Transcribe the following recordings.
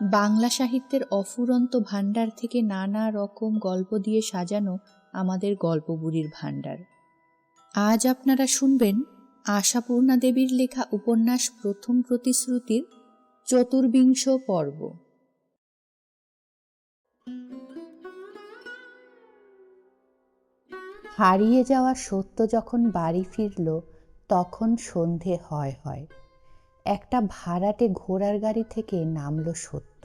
বাংলা সাহিত্যের অফুরন্ত ভাণ্ডার থেকে নানা রকম গল্প দিয়ে সাজানো আমাদের গল্পবুড়ির ভাণ্ডার। আজ আপনারা শুনবেন আশাপূর্ণা দেবীর লেখা উপন্যাস প্রথম প্রতিশ্রুতির ৪র্বিংশ পর্ব। হারিয়ে যাওয়া সত্য যখন বাড়ি ফিরল তখন সন্ধে হয়। একটা ভাড়াটে ঘোড়ার গাড়ি থেকে নামল সত্য,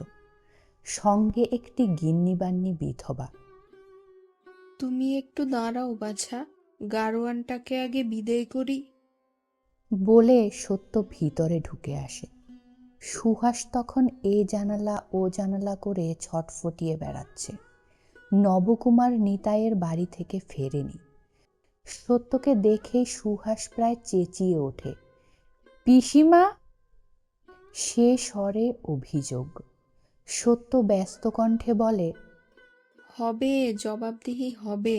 সঙ্গে একটি গিন্নিবান্নি বিধবা। তুমি একটু দাঁড়াও বাছা, গাড়োয়ানটাকে আগে বিদেয় করি বলে সত্য ভিতরে ঢুকে আসে। সুহাস তখন এ জানালা ও জানালা করে ছটফটিয়ে বেড়াচ্ছে। নবকুমার নিতাইয়ের বাড়ি থেকে ফেরেনি। সত্যকে দেখেই সুহাস প্রায় চেঁচিয়ে ওঠে, পিসিমা! সে স্বরে অভিযোগ। সত্য ব্যস্ত কণ্ঠে বলে, হবে, জবাবদিহি হবে।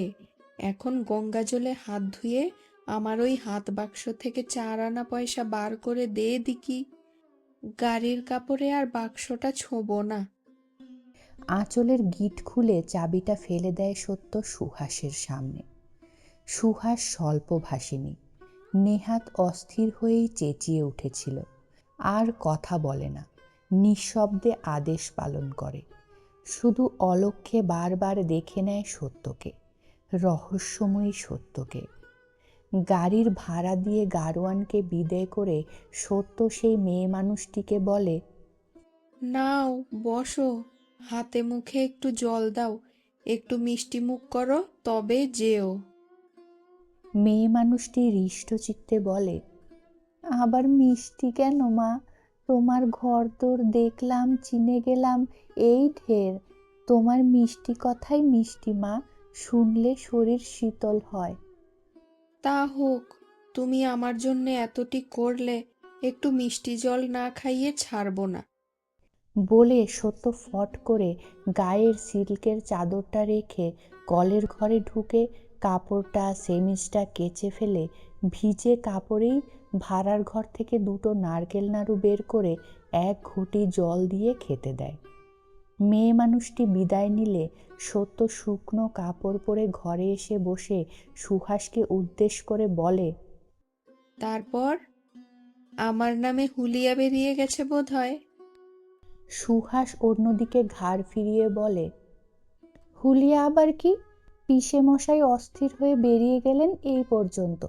এখন গঙ্গা জলে হাত ধুয়ে আমার ওই হাত বাক্স থেকে 4 আনা পয়সা বার করে দে দিকি। গাড়ির কাপড়ে আর বাক্সটা ছোঁবো না। আঁচলের গিট খুলে চাবিটা ফেলে দেয় সত্য সুহাসের সামনে। সুহাস স্বল্পভাষিনী, নেহাত অস্থির হয়েই চেঁচিয়ে উঠেছিল। আর কথা বলে না, নিঃশব্দে আদেশ পালন করে। শুধু অলক্ষ্যে বারবার দেখে নেয় সত্যকে, রহস্যময়ী সত্যকে। গাড়ির ভাড়া দিয়ে গাড়োয়ানকে বিদেয় করে সত্য সেই মেয়ে মানুষটিকে বলে, নাও বসো, হাতে মুখে একটু জল দাও, একটু মিষ্টি মুখ করো, তবে যেও। মেয়ে মানুষটি হৃষ্টচিত্তে বলে, আবার মিষ্টি কেন মা? তোমার ঘরদোর দেখলাম, চিনে গেলাম, এই ঢের। তোমার মিষ্টি কথাই মিষ্টি মা, শুনলে শরীর শীতল হয়। তা হোক, তুমি আমার জন্য এতটি করলে, একটু মিষ্টি জল না খাইয়ে ছাড়বো না। বলে সত্য ফট করে গায়ের সিল্কের চাদরটা রেখে কলের ঘরে ঢুকে কাপড়টা সেমিজটা কেচে ফেলে ভিজে কাপড়েই ভাড়ার ঘর থেকে 2টো নারকেল নাড়ু বের করে 1 ঘটি জল দিয়ে খেতে দেয়। মেয়ে মানুষটি বিদায় নিলে সত্য শুকনো কাপড় পরে ঘরে এসে বসে সুহাসকে উদ্দেশ করে বলে, তারপর আমার নামে হুলিয়া বেরিয়ে গেছে বোধ হয়। সুহাস অন্যদিকে ঘাড় ফিরিয়ে বলে, হুলিয়া আবার কি? পিসে মশাই অস্থির হয়ে বেরিয়ে গেলেন এই পর্যন্ত।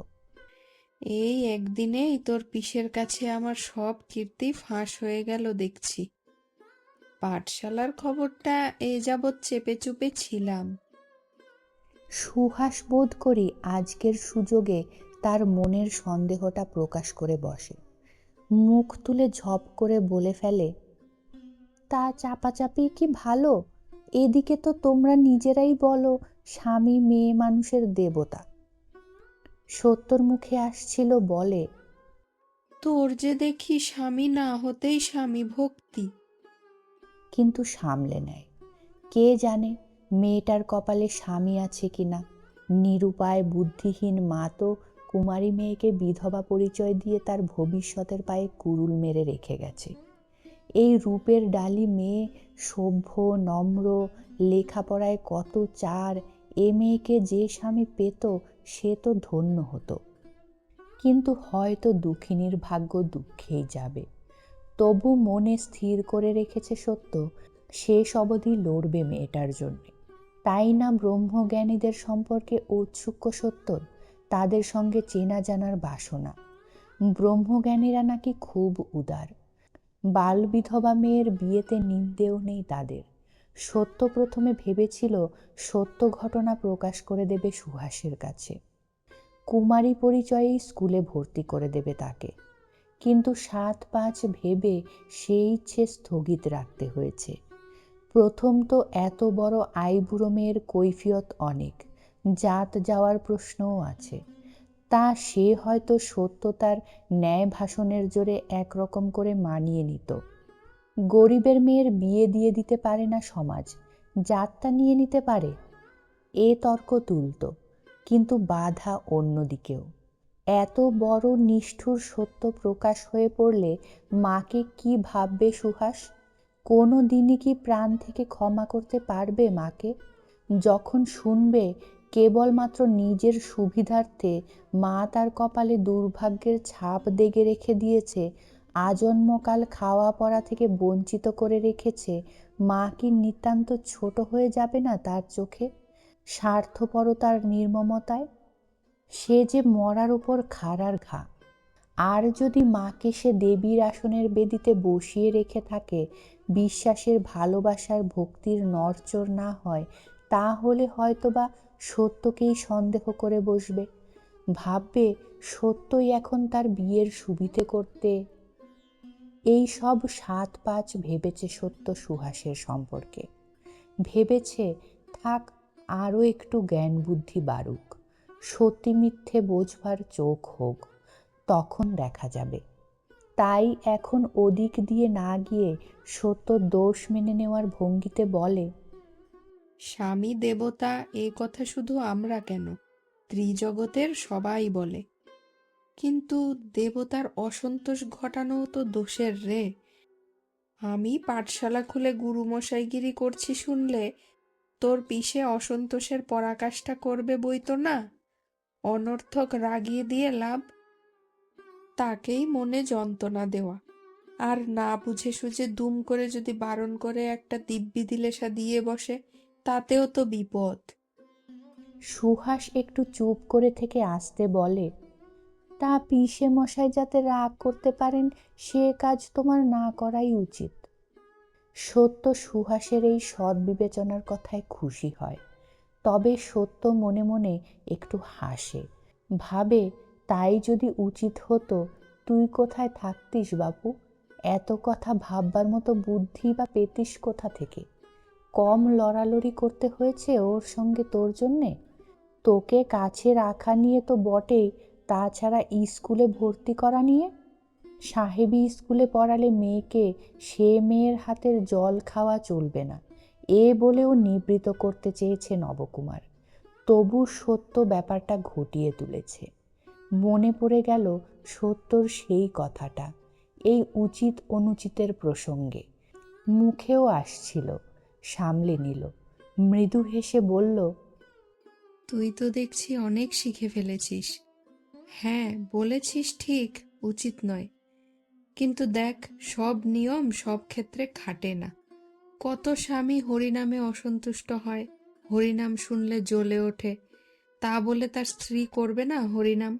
এই একদিনেই তোর পিসের কাছে আমার সব কীর্তি ফাঁস হয়ে গেল দেখছি। পাঠশালার খবরটা এ যাবৎ চেপে চুপে ছিলাম। সুহাস বোধ করি আজকের সুযোগে তার মনের সন্দেহটা প্রকাশ করে বসে। মুখ তুলে ঝপ করে বলে ফেলে, তা চাপাচাপি কি ভালো? এদিকে তো তোমরা নিজেরাই বলো স্বামী মেয়ে মানুষের দেবতা। সত্যর মুখে আসছিল বলে, তোর যে দেখি স্বামী না হতেই স্বামী ভক্তি। কিন্তু সামলে নেয়। কে জানে মেয়েটার কপালে স্বামী আছে কিনা। নিরুপায় বুদ্ধিহীন মা তো কুমারী মেয়েকে বিধবা পরিচয় দিয়ে তার ভবিষ্যতের পায়ে কুরুল মেরে রেখে গেছে। এই রূপের ডালি মেয়ে, সভ্য নম্র, লেখাপড়ায় কত চার, এ মেয়েকে যে স্বামী পেত সে তো ধন্য হতো। কিন্তু হয়তো দুঃখিনীর ভাগ্য দুঃখেই যাবে। তবু মনে স্থির করে রেখেছে সত্য শেষ অবধি লড়বে মেয়েটার জন্য। তাই না ব্রহ্মজ্ঞানীদের সম্পর্কে ঔৎসুক্য সত্যর, তাদের সঙ্গে চেনা জানার বাসনা। ব্রহ্মজ্ঞানীরা নাকি খুব উদার। বাল বিধবা মেয়ের বিয়েতে নিন্দেও নেই তাদের। সত্য প্রথমে ভেবেছিল সত্য ঘটনা প্রকাশ করে দেবে সুহাসের কাছে, কুমারী পরিচয়েই স্কুলে ভর্তি করে দেবে তাকে। কিন্তু 7-5 ভেবে সেই ইচ্ছে স্থগিত রাখতে হয়েছে। প্রথম তো এত বড় আইবুড়ো মেয়ের কৈফিয়ত অনেক, জাত যাওয়ার প্রশ্নও আছে। তা সে হয়তো সত্য তার ন্যায় ভাষণের জোরে একরকম করে মানিয়ে নিত। গরিবের মেয়ের বিয়ে দিয়ে দিতে পারে না সমাজ, জাতটা নিয়ে নিতে পারে, এ তর্ক তুলত। কিন্তু বাধা অন্যদিকেও। এত বড় নিষ্ঠুর সত্য প্রকাশ হয়ে পড়লে মাকে কি ভাববে সুহাস? কোনো দিনই কি প্রাণ থেকে ক্ষমা করতে পারবে মাকে? যখন শুনবে কেবলমাত্র নিজের সুবিধার্থে মা তার কপালে দুর্ভাগ্যের ছাপ দেগে রেখে দিয়েছে, আজন্মকাল খাওয়া পরা থেকে বঞ্চিত করে রেখেছে, মা কি নিতান্ত ছোট হয়ে যাবে না তার চোখে, স্বার্থপরতার নির্মমতায়? সে যে মরার উপর খাড়ার ঘা। আর যদি মাকে সে দেবীর আসনের বেদিতে বসিয়ে রেখে থাকে, বিশ্বাসের, ভালোবাসার, ভক্তির নড়চড় না হয়, তাহলে হয়তোবা সত্যকেই সন্দেহ করে বসবে, ভাববে সত্যই এখন তার বিয়ের সুবিধে করতে। এই সব ৭-৫ ভেবেছে সত্য সুহাসের সম্পর্কে। ভেবেছে থাক, আরও একটু জ্ঞান বুদ্ধি বাড়ুক, সত্যি মিথ্যে বোঝবার চোখ হোক, তখন দেখা যাবে। তাই এখন ওদিক দিয়ে না গিয়ে সত্য দোষ মেনে নেওয়ার ভঙ্গিতে বলে, স্বামী দেবতা এ কথা শুধু আমরা কেন, ত্রিজগতের সবাই বলে। কিন্তু দেবতার অসন্তোষ ঘটানোও তো দোষের রে। আমি পাঠশালা খুলে গুরুমশাইগিরি করছি শুনলে তোর পিসে অসন্তোষের পরাকাষ্ঠা করবে বই তো না। অনর্থক রাগিয়ে দিয়ে লাভ, তাকেই মনে যন্ত্রণা দেওয়া। আর না বুঝে সুঝে দুম করে যদি বারণ করে একটা দিব্যি দিলেশা দিয়ে বসে, তাতেও তো বিপদ। সুহাস একটু চুপ করে থেকে আসতে বলে, তা পিসে মশাই যাতে রাগ করতে পারেন সে কাজ তোমার না করাই উচিত। সত্য সুহাসের এই সৎ বিবেচনার কথায় খুশি হয়, তবে সত্য মনে মনে একটু হাসে, ভাবে তাই যদি উচিত হতো, তুই কোথায় থাকতিস বাপু? এত কথা ভাববার মতো বুদ্ধি বা পেতিস কোথা থেকে? কম লড়ালড়ি করতে হয়েছে ওর সঙ্গে তোর জন্যে? তোকে কাছে রাখা নিয়ে তো বটেই, তাছাড়া স্কুলে ভর্তি করা নিয়ে? সাহেবী স্কুলে পড়ালে মেয়েকে সে মেয়ের হাতের জল খাওয়া চলবে না, এ বলেও নিবৃত করতে চেয়েছে নবকুমার। তবু সত্য ব্যাপারটা ঘটিয়ে তুলেছে। মনে পড়ে গেল সত্যর সেই কথাটা, এই উচিত অনুচিতের প্রসঙ্গে। মুখেও আসছিল, সামলে নিল, মৃদু হেসে বলল, তুই তো দেখছি অনেক শিখে ফেলেছিস। হ্যাঁ বলেছিস ঠিক, উচিত নয়। কিন্তু দেখ, সব নিয়ম সব ক্ষেত্রে খাটে না। কত স্বামী হরিনামে অসন্তুষ্ট হয়, হরিনাম শুনলে জ্বলে ওঠে, তা বলে তার স্ত্রী করবে না হরিনাম?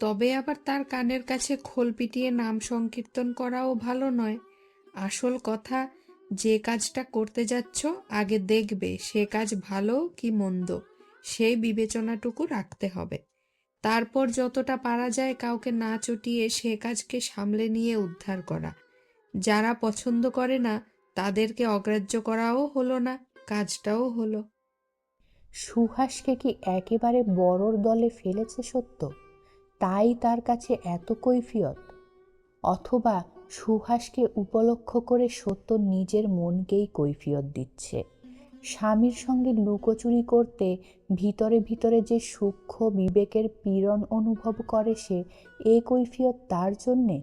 তবে আবার তার কানের কাছে খোল পিটিয়ে নাম সংকীর্তন করাও ভালো নয়। আসল কথা, যে কাজটা করতে যাচ্ছ আগে দেখবে সে কাজ ভালো কি মন্দ, সেই বিবেচনাটুকু রাখতে হবে। তারপর যতটা পারা যায় কাউকে না চটিয়ে সে কাজকে সামলে নিয়ে উদ্ধার করা। যারা পছন্দ করে না তাদেরকে অগ্রাহ্য করাও হলো না, কাজটাও হলো। সুহাসকে কি একেবারে বড়র দলে ফেলেছে সত্য, তাই তার কাছে এত কৈফিয়ত? অথবা সুহাসকে উপলক্ষ করে সত্য নিজের মনকেই কৈফিয়ত দিচ্ছে? স্বামীর সঙ্গে লুকোচুরি করতে ভিতরে ভিতরে যে সূক্ষ্ম বিবেকের পীড়ন অনুভব করে সে, এ কৈফিয়ত তার জন্যে?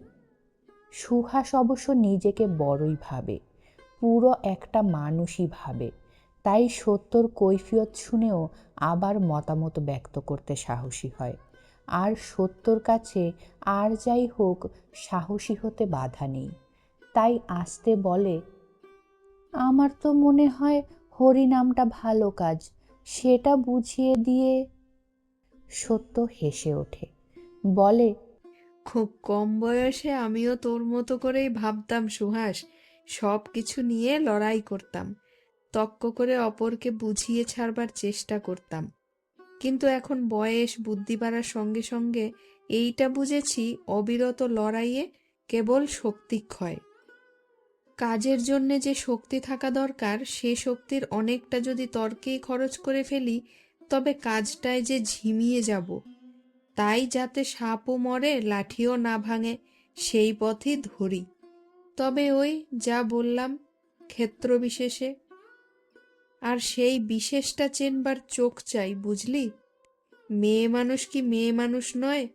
সুহাস অবশ্য নিজেকে বড়ই ভাবে, পুরো একটা মানুষই ভাবে, তাই সত্যর কৈফিয়ত শুনেও আবার মতামত ব্যক্ত করতে সাহসী হয়। আর সত্যর কাছে আর যাই হোক সাহসী হতে বাধা নেই, তাই আস্তে বলে, আমার তো মনে হয় হরিনামটা ভালো কাজ, সেটা বুঝিয়ে দিয়ে। সত্য হেসে ওঠে, বলে, খুব কম বয়সে আমিও তোর মতো করেই ভাবতাম সুহাস, সব কিছু নিয়ে লড়াই করতাম, তক্ক করে অপরকে বুঝিয়ে ছাড়বার চেষ্টা করতাম। কিন্তু এখন বয়স বুদ্ধি বাড়ার সঙ্গে সঙ্গে এইটা বুঝেছি, অবিরত লড়াইয়ে কেবল শক্তি ক্ষয়। কাজের জন্যে যে শক্তি থাকা দরকার সে শক্তির অনেকটা যদি তর্কেই খরচ করে ফেলি, তবে কাজটায় যে ঝিমিয়ে যাব। তাই যাতে সাপও মরে লাঠিও না ভাঙে সেই পথই ধরি। তবে ওই যা বললাম, ক্ষেত্র বিশেষে। আর সেই বিশেষটা চেনবার চোখ চাই, বুঝলি? মেয়ে মানুষ কি মেয়ে মানুষ নয়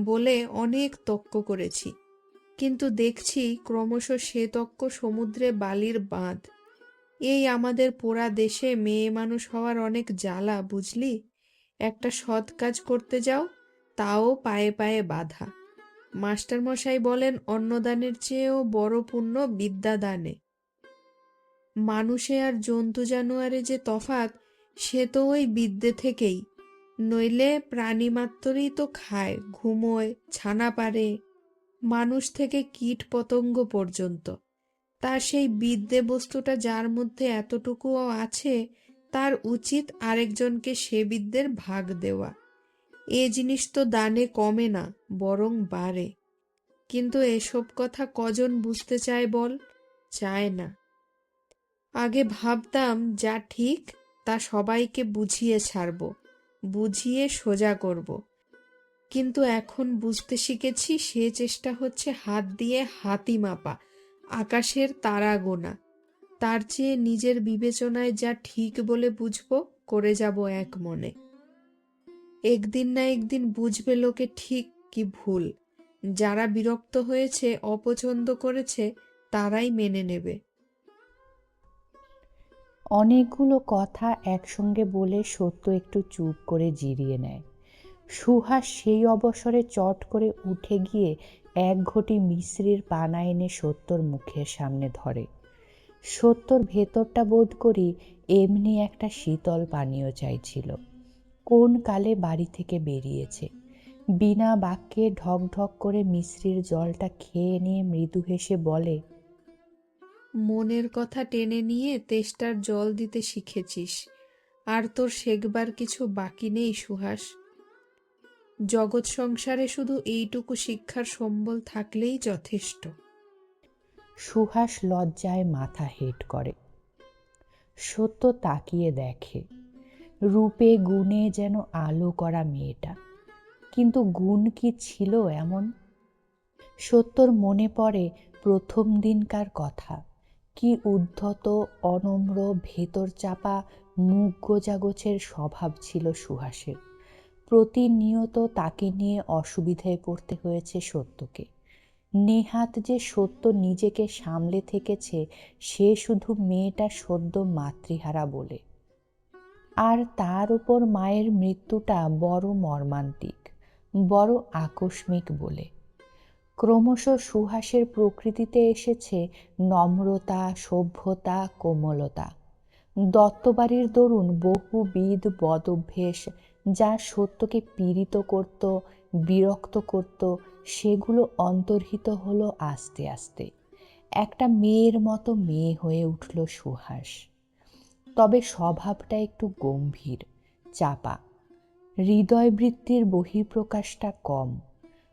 বলে অনেক তক্ক করেছি, কিন্তু দেখছি ক্রমশ শ্বেতক্ক সমুদ্রে বালির বাঁধ। এই আমাদের পোড়া দেশে মেয়ে মানুষ হওয়ার অনেক জ্বালা, বুঝলি? একটা সৎ কাজ করতে যাও, তাও পায়ে পায়ে বাধা। মাস্টারমশাই বলেন অন্নদানের চেয়েও বড় পুণ্য বিদ্যাদানে। মানুষে আর জন্তু জানোয়ারে যে তফাৎ, সে তো ওই বিদ্যে থেকেই। নইলে প্রাণী মাত্রই তো খায়, ঘুমোয়, ছানা পারে, মানুষ থেকে কীট পতঙ্গ পর্যন্ত। তা সেই বিদ্যে বস্তুটা যার মধ্যে এতটুকুও আছে, তার উচিত আরেকজনকে সে বিদ্যের ভাগ দেওয়া। এ জিনিস তো দানে কমে না, বরং বাড়ে। কিন্তু এসব কথা কজন বুঝতে চায় বল? চায় না। আগে ভাবতাম যা ঠিক তা সবাইকে বুঝিয়ে ছাড়ব, বুঝিয়ে সোজা করব। কিন্তু এখন বুঝতে শিখেছি সে চেষ্টা হচ্ছে হাত দিয়ে হাতি মাপা, আকাশের তারা গোনা। তার চেয়ে নিজের বিবেচনায় যা ঠিক বলে বুঝবো, করে যাব এক মনে। একদিন না একদিন বুঝবে লোকে ঠিক কি ভুল। যারা বিরক্ত হয়েছে, অপছন্দ করেছে, তারাই মেনে নেবে। অনেকগুলো কথা একসঙ্গে বলে সত্য একটু চুপ করে জিরিয়ে নেয়। সুহাস সেই অবসরে চট করে উঠে গিয়ে এক ঘটি মিশ্রির পানা এনে সত্যর মুখের সামনে ধরে। সত্যর ভেতরটা বোধ করি এমনি একটা শীতল পানীয় চাইছিল। কোন কালে বাড়ি থেকে বেরিয়েছে, বিনা বাক্যে ঢক ঢক করে মিশ্রির জলটা খেয়ে নিয়ে মৃদু হেসে বলে, মনের কথা টেনে নিয়ে তেষ্টার জল দিতে শিখেছিস। আর তোর শেখবার কিছু বাকি নেই সুহাস। জগৎ সংসারে শুধু এইটুকু শিক্ষার সম্বল থাকলেই যথেষ্ট। সুহাস লজ্জায় মাথা হেঁট করে। সত্য তাকিয়ে দেখে, রূপে গুণে যেন আলো করা মেয়েটা, কিন্তু গুণ কি ছিল এমন? সত্যর মনে পড়ে প্রথম দিনকার কথা। কি উদ্ধত, অনম্র, ভেতর চাপা, মুখ গোজাগোছের স্বভাব ছিল সুহাসের। প্রতিনিয়ত তাকে নিয়ে অসুবিধায় পড়তে হয়েছে সত্যকে। নেহাত যে সত্য নিজেকে সামলে থেকেছে, সে শুধু মেয়েটা সদ্য মাতৃহারা বলে। আর তার উপর মায়ের মৃত্যুটা বড় মর্মান্তিক, বড় আকস্মিক বলে। ক্রমশ সুহাসের প্রকৃতিতে এসেছে নম্রতা, সভ্যতা, কোমলতা। দত্তবাড়ির দরুন বহুবিধ বদঅভ্যেস যা সত্যকে পীড়িত করত, বিরক্ত করত, সেগুলো অন্তর্হিত হলো আস্তে আস্তে। একটা মেয়ের মতো মেয়ে হয়ে উঠল সুহাস। তবে স্বভাবটা একটু গম্ভীর, চাপা। হৃদয়বৃত্তির বহিঃপ্রকাশটা কম।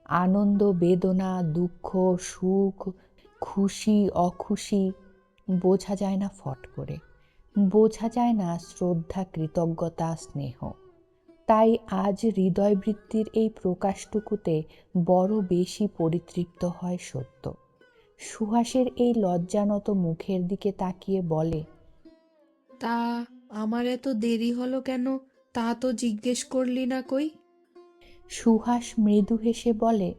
আনন্দ, বেদনা, দুঃখ, সুখ, খুশি, অখুশি বোঝা যায় না ফট করে। বোঝা যায় না শ্রদ্ধা, কৃতজ্ঞতা, স্নেহ। তাই আজ হৃদয়বৃত্তির এই প্রকাশটুকুতে বড় বেশি পরিতৃপ্ত হয় সত্য। সুহাসের এই লজ্জানত মুখের দিকে তাকিয়ে বলে, তা আমার এত দেরি হলো কেন, তা তো জিজ্ঞেস করলি না কই? সুহাস মৃদু হেসে বলে,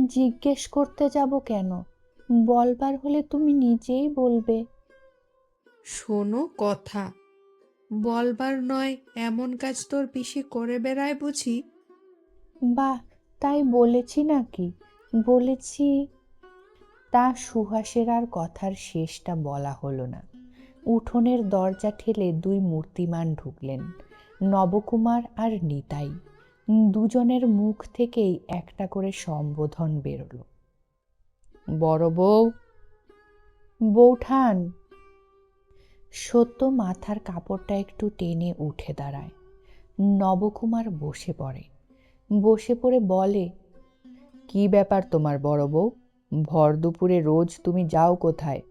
জিজ্ঞেস করতে যাব কেন? বলবার হলে তুমি নিজেই বলবে। শোনো কথা, বলবার নয় এমন কাজ তোর পিসি করে বেড়ায় বুঝি? বাহ, তাই বলেছি নাকি? বলেছি। তা সুহাসের আর কথার শেষটা বলা হলো না। উঠোনের দরজা ঠেলে দুই মূর্তিমান ঢুকলেন, নবকুমার আর নিতাই। দুজনের মুখ থেকেই একটা করে সম্বোধন বেরোলো। বড় বউ, বৌঠান। সত্য মাথার কাপড়টা একটু টেনে উঠে দাঁড়ায়। নবকুমার বসে পড়ে। বসে পড়ে বলে, কি ব্যাপার তোমার বড় বউ? ভর দুপুরে রোজ তুমি যাও কোথায়?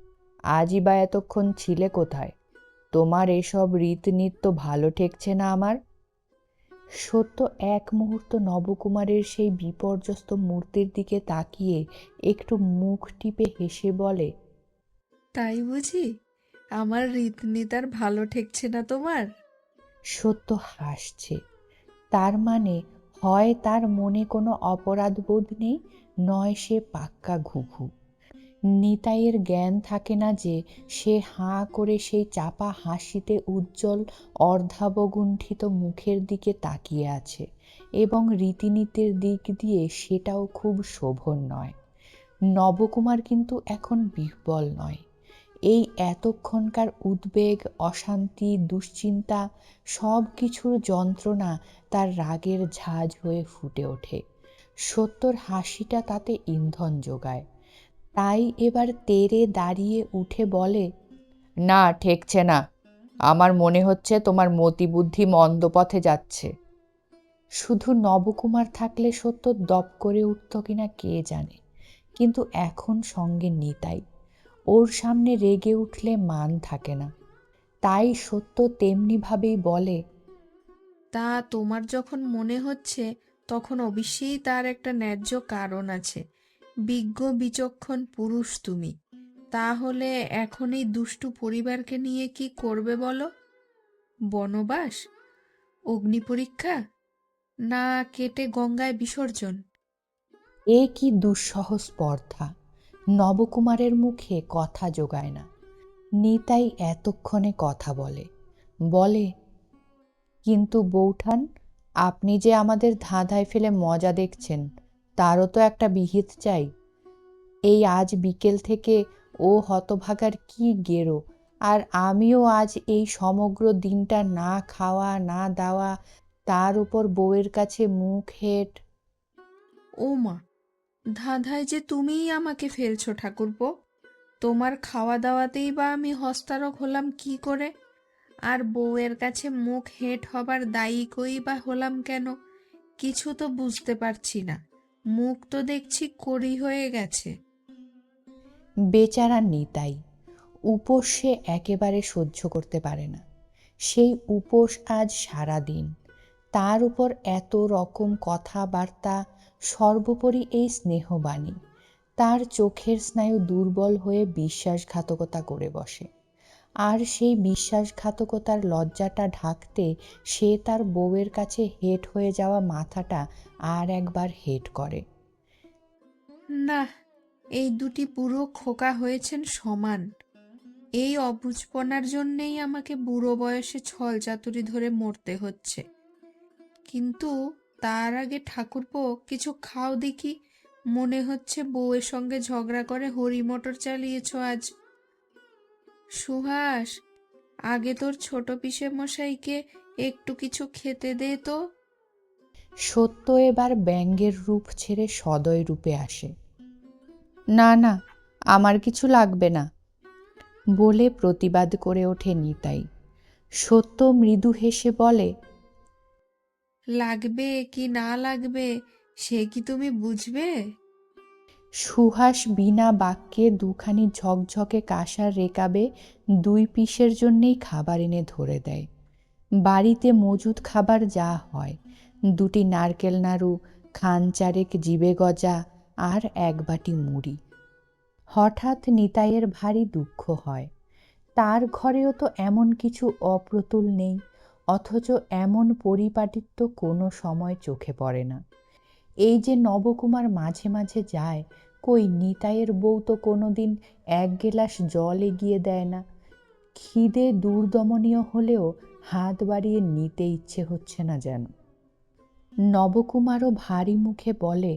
আজই বা এতক্ষণ ছিলে কোথায়? তোমার এসব রীতিনীতি ভালো ঠেকছে না আমার। সত্য এক মুহূর্ত নবকুমারের সেই বিপর্যস্ত মূর্তির দিকে তাকিয়ে একটু মুখ টিপে হেসে বলে, তাই বুঝি? আমার রীতিনীতার ভালো ঠেকছে না তোমার? সত্য হাসছে। তার মানে হয় তার মনে কোনো অপরাধ বোধ নেই, নয় সে পাক্কা ঘুঘু। নিতাইয়ের জ্ঞান থাকে না যে সে হাঁ করে সেই চাপা হাসিতে উজ্জ্বল অর্ধাবগুণ্ঠিত মুখের দিকে তাকিয়ে আছে, এবং রীতিনীতির দিক দিয়ে সেটাও খুব শোভন নয়। নবকুমার কিন্তু এখন বিহ্বল নয়। এই এতক্ষণকার উদ্বেগ, অশান্তি, দুশ্চিন্তা সব কিছুর যন্ত্রণা তার রাগের ঝাঁজ হয়ে ফুটে ওঠে। সত্যর হাসিটা তাতে ইন্ধন যোগায়। তাই এবার তেড়ে দাঁড়িয়ে উঠে বলে, না, ঠেকছে না। আমার মনে হচ্ছে তোমার মতিবুদ্ধি মন্দ পথে যাচ্ছে। শুধু নবকুমার থাকলে সত্য দপ করে উঠত কিনা কে জানে, কিন্তু এখন সঙ্গে নিতাই। ওর সামনে রেগে উঠলে মান থাকে না। তাই সত্য তেমনিভাবেই বলে, তা তোমার যখন মনে হচ্ছে, তখন অবশ্যই তার একটা ন্যায্য কারণ আছে। বিজ্ঞ বিচক্ষণ পুরুষ তুমি। তাহলে এখন এই দুষ্টু পরিবারকে নিয়ে কি করবে বলো? বনবাস, অগ্নিপরীক্ষা, না কেটে গঙ্গায় বিসর্জন? এ কি দুঃসহ স্পর্ধা! নবকুমারের মুখে কথা জোগায় না। নিতাই এতক্ষণে কথা বলে, বলে, কিন্তু বৌঠান, আপনি যে আমাদের ধাঁধায় ফেলে মজা দেখছেন, তারও তো একটা বিহিত চাই। এই আজ বিকেল থেকে ও হতভাগার কি গেরো, আর আমিও আজ এই সমগ্র দিনটা না খাওয়া না দাওয়া, তার উপর বউয়ের কাছে মুখ হেঁট। ও মা, ধাঁধায় যে তুমিই আমাকে ফেলছো ঠাকুরপো। তোমার খাওয়া দাওয়াতেই বা আমি হস্তারক হলাম কি করে? আর বউয়ের কাছে মুখ হেঁট হবার দায়িকই বা হলাম কেন? কিছু তো বুঝতে পারছি না। মুখ তো দেখছি কড়ি হয়ে গেছে। বেচারা নিতাই। উপোস সে একেবারে সহ্য করতে পারে না। সেই উপোস আজ সারা দিন। তার উপর এত রকম কথাবার্তা, সর্বোপরি এই স্নেহবাণী। তার চোখের স্নায়ু দুর্বল হয়ে বিশ্বাসঘাতকতা করে বসে। আর সেই বিশ্বাসঘাতকতার লজ্জাটা ঢাকতে সে তার বউয়ের কাছে হেঁট হয়ে যাওয়া মাথাটা আর একবার হেঁট করে। না, এই দুটি পুরো খোকা হয়েছেন সমান। এই অবুঝপনার জন্যেই আমাকে বুড়ো বয়সে ছল চাতুরি ধরে মরতে হচ্ছে। কিন্তু তার আগে ঠাকুরপো কিছু খাও দেখি। মনে হচ্ছে বউয়ের সঙ্গে ঝগড়া করে হরি মটর চালিয়েছ আজ। সুহাস, আগে তোর ছোট পিসে মশাইকে একটু কিছু খেতে দে তো। সত্য এবার ব্যঙ্গের রূপ ছেড়ে সদয় রূপে আসে। না না, আমার কিছু লাগবে না, বলে প্রতিবাদ করে ওঠে নিতাই। সত্য মৃদু হেসে বলে, লাগবে কি না লাগবে সে কি তুমি বুঝবে? সুহাস বিনা বাক্যে দুখানি ঝকঝকে কাঁসার রেকাবে দুই পিসের জন্যেই খাবার এনে ধরে দেয়। বাড়িতে মজুদ খাবার যা হয়, দুটি নারকেল নাড়ু, খান চারেক জিবে গজা, আর এক বাটি মুড়ি। হঠাৎ নিতাইয়ের ভারী দুঃখ হয়। তার ঘরেও তো এমন কিছু অপ্রতুল নেই, অথচ এমন পরিপাটিত্ব কোনো সময় চোখে পড়ে না। এই যে নবকুমার মাঝে মাঝে যায়, কই নিতাইয়ের বউ তো কোনোদিন এক গেলাস জল এগিয়ে দেয় না। খিদে দুর্দমনীয় হলেও হাত বাড়িয়ে নিতে ইচ্ছে হচ্ছে না যেন। নবকুমারও ভারী মুখে বলে,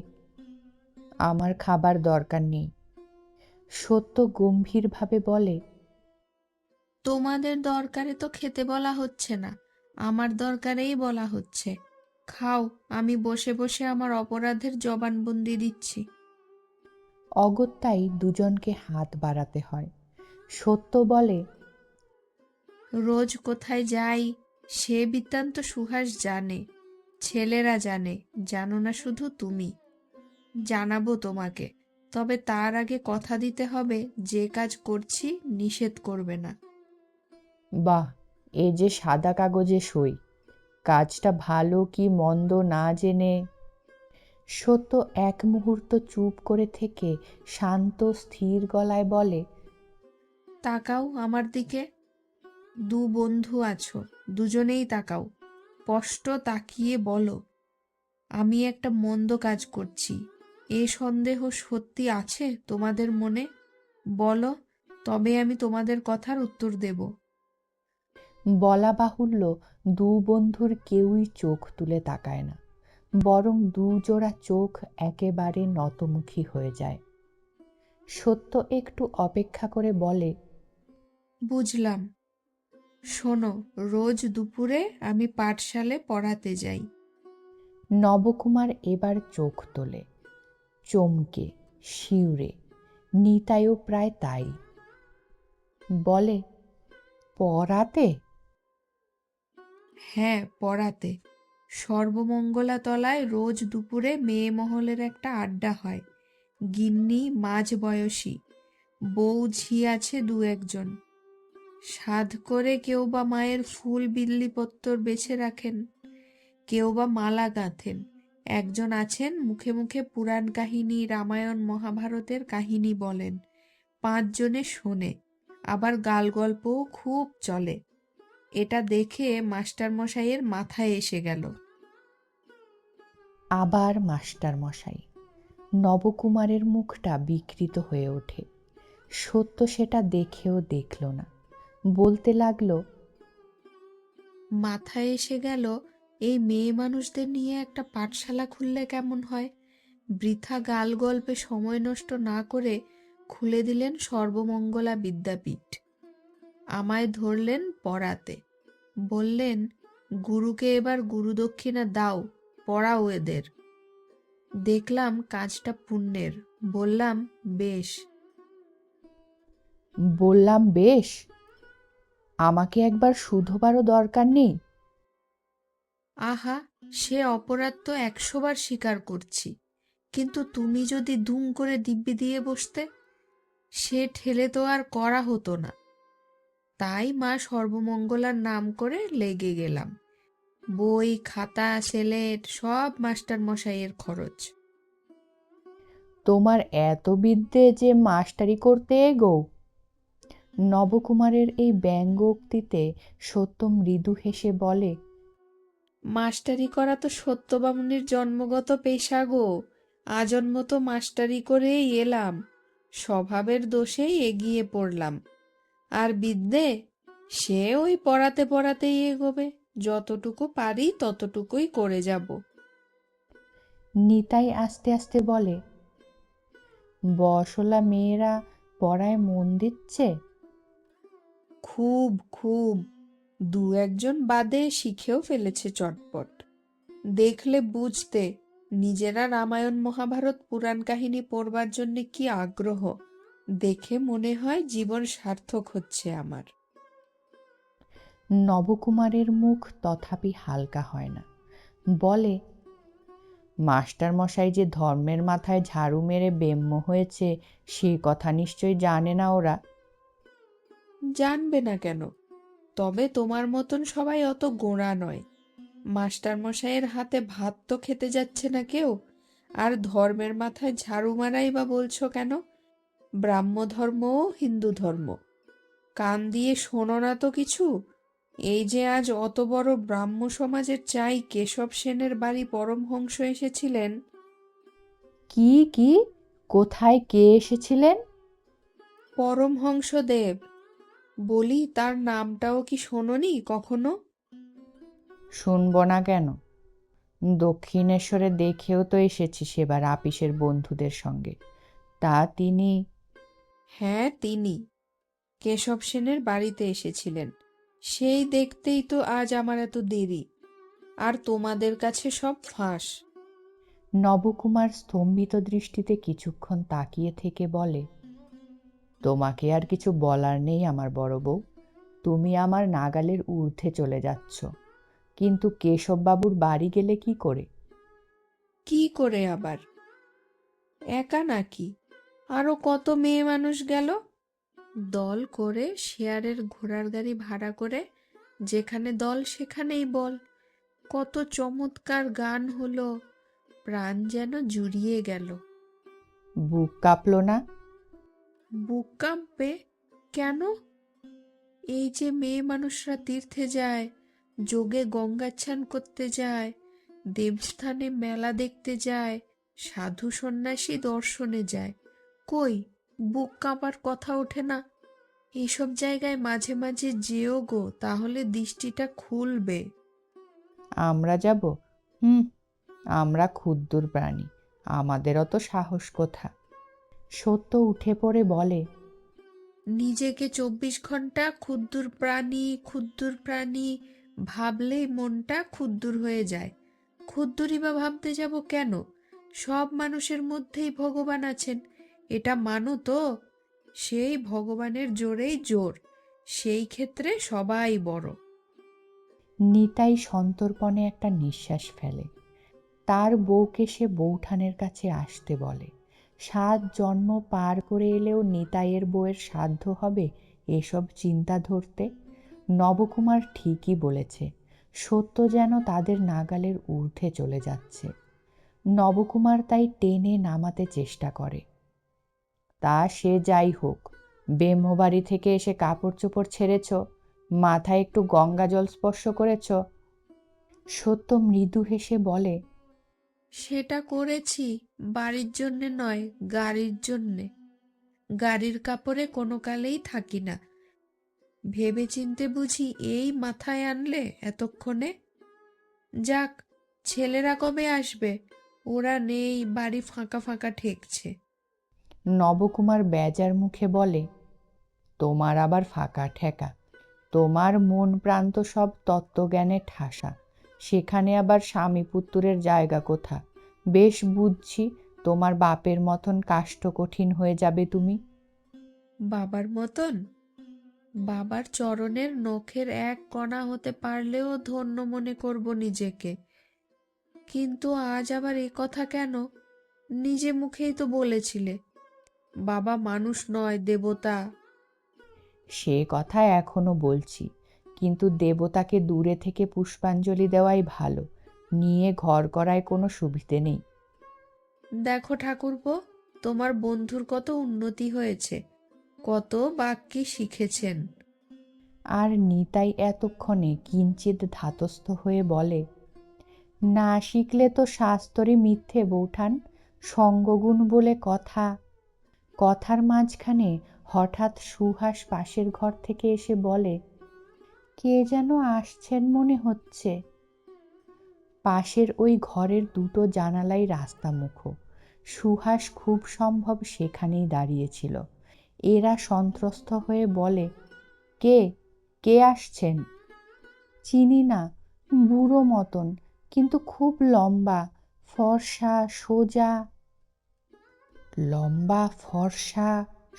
আমার খাবার দরকার নেই। সত্য গম্ভীরভাবে বলে, তোমাদের দরকারে তো খেতে বলা হচ্ছে না, আমার দরকারেই বলা হচ্ছে। খাও, আমি বসে বসে আমার অপরাধের জবানবন্দি দিচ্ছি। অগত্যাই দুজনকে হাত বাড়াতে হয়। সত্য বলে, রোজ কোথায় যাই সে বৃত্তান্ত সুহাস জানে, ছেলেরা জানে, জানো না শুধু তুমি। জানাবো তোমাকে, তবে তার আগে কথা দিতে হবে যে কাজ করছি নিষেধ করবে না। বাহ, এ যে সাদা কাগজে সই! কাজটা ভালো কি মন্দ না জেনে। সত্য এক মুহূর্ত চুপ করে থেকে শান্ত স্থির গলায় বলে, তাকাও আমার দিকে। দু বন্ধু আছো, দুজনেই তাকাও। স্পষ্ট তাকিয়ে বলো, আমি একটা মন্দ কাজ করছি। এ সন্দেহ সত্যি আছে তোমাদের মনে? বলো, তবে আমি তোমাদের কথার উত্তর দেব। বলা বাহুল্য, দু বন্ধুর কেউই চোখ তুলে তাকায় না, বরং দুজোড়া চোখ একেবারে নতমুখী হয়ে যায়। সত্য একটু অপেক্ষা করে বলে, বুঝলাম। শোনো, রোজ দুপুরে আমি পাঠশালে পড়াতে যাই। নবকুমার এবার চোখ তোলে, চমকে, শিউরে। নিতাইও প্রায় তাই। বলে, পড়াতে? হ্যাঁ, পড়াতে। সর্বমঙ্গলা তলায় রোজ দুপুরে মেয়ে মহলের একটা আড্ডা হয়। গিন্নি মাঝ বয়সী, বউ ঝি আছে দু একজন। সাধ করে কেউ বা মায়ের ফুল বিল্লিপত্তর বেছে রাখেন, কেউ বা মালা গাঁথেন। একজন আছেন মুখে মুখে পুরাণ কাহিনী, রামায়ণ মহাভারতের কাহিনী বলেন। 5 জনে শোনে, আবার গাল গল্পও খুব চলে। এটা দেখে মাস্টারমশাইয়ের মাথায় এসে গেল। আবার মাস্টার মশাই। নবকুমারের মুখটা বিকৃত হয়ে ওঠে। সত্য সেটা দেখেও দেখল না, বলতে লাগলো, মাথায় এসে গেল, এই মেয়ে মানুষদের নিয়ে একটা পাঠশালা খুললে কেমন হয়? বৃথা গাল গল্পে সময় নষ্ট না করে খুলে দিলেন সর্বমঙ্গলা বিদ্যাপীঠ। আমায় ধরলেন পড়াতে, বললেন, গুরুকে এবার গুরুদক্ষিণা দাও, পড়াও এদের। দেখলাম কাজটা পুণ্যের, বললাম বেশ। বললাম বেশ? আমাকে একবার শুধোবারও দরকার নেই? আহা, সে অপরাধ তো 100 বার স্বীকার করছি, কিন্তু তুমি যদি দুম করে দিব্যি দিয়ে বসতে, সে ঠেলে তো আর করা হতো না। তাই মা সর্বমঙ্গলার নাম করে লেগে গেলাম। বই খাতা সেলেট সব মাস্টার মশাইয়ের খরচ। তোমার এত বিদ্যে যে মাস্টারি করতে এগো? নবকুমারের এই ব্যঙ্গোক্তিতে সত্য মৃদু হেসে বলে, মাস্টারি করা তো সত্যবামুনির জন্মগত পেশা গো। আজন্ম তো মাস্টারি করেই এলাম, স্বভাবের দোষেই এগিয়ে পড়লাম। আর বিদ্যে, সে ওই পড়াতে পড়াতেই এগোবে। যতটুকু পারি ততটুকুই করে যাব। নিতাই আস্তে আস্তে বলে, বসলা মেয়েরা পড়ায় মন দিচ্ছে? খুব খুব। দু একজন বাদে শিখেও ফেলেছে চটপট। দেখলে বুঝতে, নিজেরা রামায়ণ মহাভারত পুরাণ কাহিনী পড়বার জন্যে কি আগ্রহ। দেখে মনে হয় জীবন সার্থক হচ্ছে আমার। নবকুমারের মুখ তথাপি হালকা হয় না। বলে, মাস্টার মশাই যে ধর্মের মাথায় ঝাড়ু মেরে ব্যাম্য হয়েছে সে কথা নিশ্চয়ই জানে না ওরা? জানবে না কেন? তবে তোমার মতন সবাই অত গোঁড়া নয়। মাস্টারমশাইয়ের হাতে ভাত তো খেতে যাচ্ছে না কেউ, আর ধর্মের মাথায় ঝাড়ু মারাই বা বলছো কেন? ব্রাহ্ম ধর্মও হিন্দু ধর্ম। কান দিয়ে শোনো না তো কিছু। এই যে আজ অত বড় ব্রাহ্ম সমাজের চাই কেশব সেনের বাড়ি পরমহংস এসেছিলেন। কি কি? কোথায় কে এসেছিলেন? পরমহংসদেব। বলি, তার নামটাও কি শোনোনি কখনো? শুনব না কেন? দক্ষিণেশ্বরে দেখেও তো এসেছি সেবার আপিসের বন্ধুদের সঙ্গে। তা তিনি? হ্যাঁ, তিনি কেশব সেনের বাড়িতে এসেছিলেন। সেই দেখতেই তো আজ আমার এত দেরি। আর তোমাদের কাছে সব ফাঁস। নবকুমার স্তম্ভিত দৃষ্টিতে কিছুক্ষণ তাকিয়ে থেকে বলে, তোমাকে আর কিছু বলার নেই আমার বড় বউ। তুমি আমার নাগালের ঊর্ধ্বে চলে যাচ্ছ। কিন্তু কেশববাবুর বাড়ি গেলে কি করে? কি করে আবার? একা নাকি? আরো কত মেয়ে মানুষ গেল। দল করে শেয়ারের ঘোড়ার গাড়ি ভাড়া করে, যেখানে দল সেখানেই বল। কত চমৎকার গান হলো, প্রাণ যেন জুড়িয়ে গেল। বুক কাঁপল না? বুক কাঁপবে কেন? এই যে মেয়ে মানুষরা তীর্থে যায়, যোগে গঙ্গা স্নান করতে যায়, দেবস্থানে মেলা দেখতে যায়, সাধু সন্ন্যাসী দর্শনে যায়, কই বুক কাঁপার কথা ওঠে না? এইসব জায়গায় মাঝে মাঝে যেও গো, তাহলে দৃষ্টিটা খুলবে। আমরা যাব? হুম, আমরা ক্ষুদ্র প্রাণী, আমাদের অত সাহস কোথা? সত্য উঠে পড়ে বলে, নিজেকে 24 ঘন্টা ক্ষুদ্র প্রাণী ক্ষুদ্র প্রাণী ভাবলেই মনটা ক্ষুদ্র হয়ে যায়। ক্ষুদ্রই বা ভাবতে যাব কেন? সব মানুষের মধ্যেই ভগবান আছেন, এটা মানো তো। সেই ভগবানের জোরেই জোর, সেই ক্ষেত্রে সবাই বড়। নিতাই সন্তর্পণে একটা নিঃশ্বাস ফেলে। তার বউকে সে বৌঠানের কাছে আসতে বলে। 7 জন্ম পার করে এলেও নিতাইয়ের বউয়ের সাধ্য হবে এসব চিন্তা ধরতে? নবকুমার ঠিকই বলেছে, সত্য যেন তাদের নাগালের ঊর্ধ্বে চলে যাচ্ছে। নবকুমার তাই টেনে নামাতে চেষ্টা করে। তা সে যাই হোক, ব্রহ্মবাড়ি থেকে এসে কাপড় চোপড় ছেড়েছ, মাথায় একটু গঙ্গা জল স্পর্শ করেছ? সত্য মৃদু হেসে বলে, সেটা করেছি, বাড়ির জন্যে নয়, গাড়ির জন্যে। গাড়ির কাপড়ে কোনো কালেই থাকি না। ভেবে চিনতে বুঝি এই মাথায় আনলে এতক্ষণে? যাক, ছেলেরা কবে আসবে? ওরা নেই, বাড়ি ফাঁকা ফাঁকা ঠেকছে। নবকুমার বেজার মুখে বলে, তোমার আবার ফাঁকা ঠেকা? তোমার মন প্রাণ তো সব তত্ত্বজ্ঞানে ঠাসা, সেখানে আবার স্বামী পুত্রের জায়গা কোথা? বেশ বুঝছি, তোমার বাপের মতন কাষ্ঠকঠিন হয়ে যাবে তুমি। বাবার মতন? বাবার চরণের নখের এক কণা হতে পারলেও ধন্য মনে করব নিজেকে। কিন্তু আজ আবার এ কথা কেন? নিজে মুখেই তো বলেছিলে বাবা মানুষ নয়, দেবতা। সে কথা এখনো বলছি, কিন্তু দেবতাকে দূরে থেকে পুষ্পাঞ্জলি দেওয়াই ভালো, নিয়ে ঘর করায় কোনো সুবিধে নেই। দেখো ঠাকুরপো, তোমার বন্ধুর কত উন্নতি হয়েছে, কত বাক্যি শিখেছেন। আর নিতাই এতক্ষণে কিঞ্চিৎ ধাতস্থ হয়ে বলে, না শিখলে তো শাস্ত্রে মিথ্যে বৌঠান, সঙ্গগুণ বলে কথা। কথার মাঝখানে হঠাৎ সুহাস পাশের ঘর থেকে এসে বলে, কে যেন আসছেন মনে হচ্ছে। পাশের ওই ঘরের দুটো জানালাই রাস্তামুখ, সুহাস খুব সম্ভব সেখানেই দাঁড়িয়েছিল। এরা সন্ত্রস্ত হয়ে বলে, কে কে আসছেন? চিনি না, বুড়ো মতন, কিন্তু খুব লম্বা, ফর্সা, সোজা। লম্বা, ফর্সা,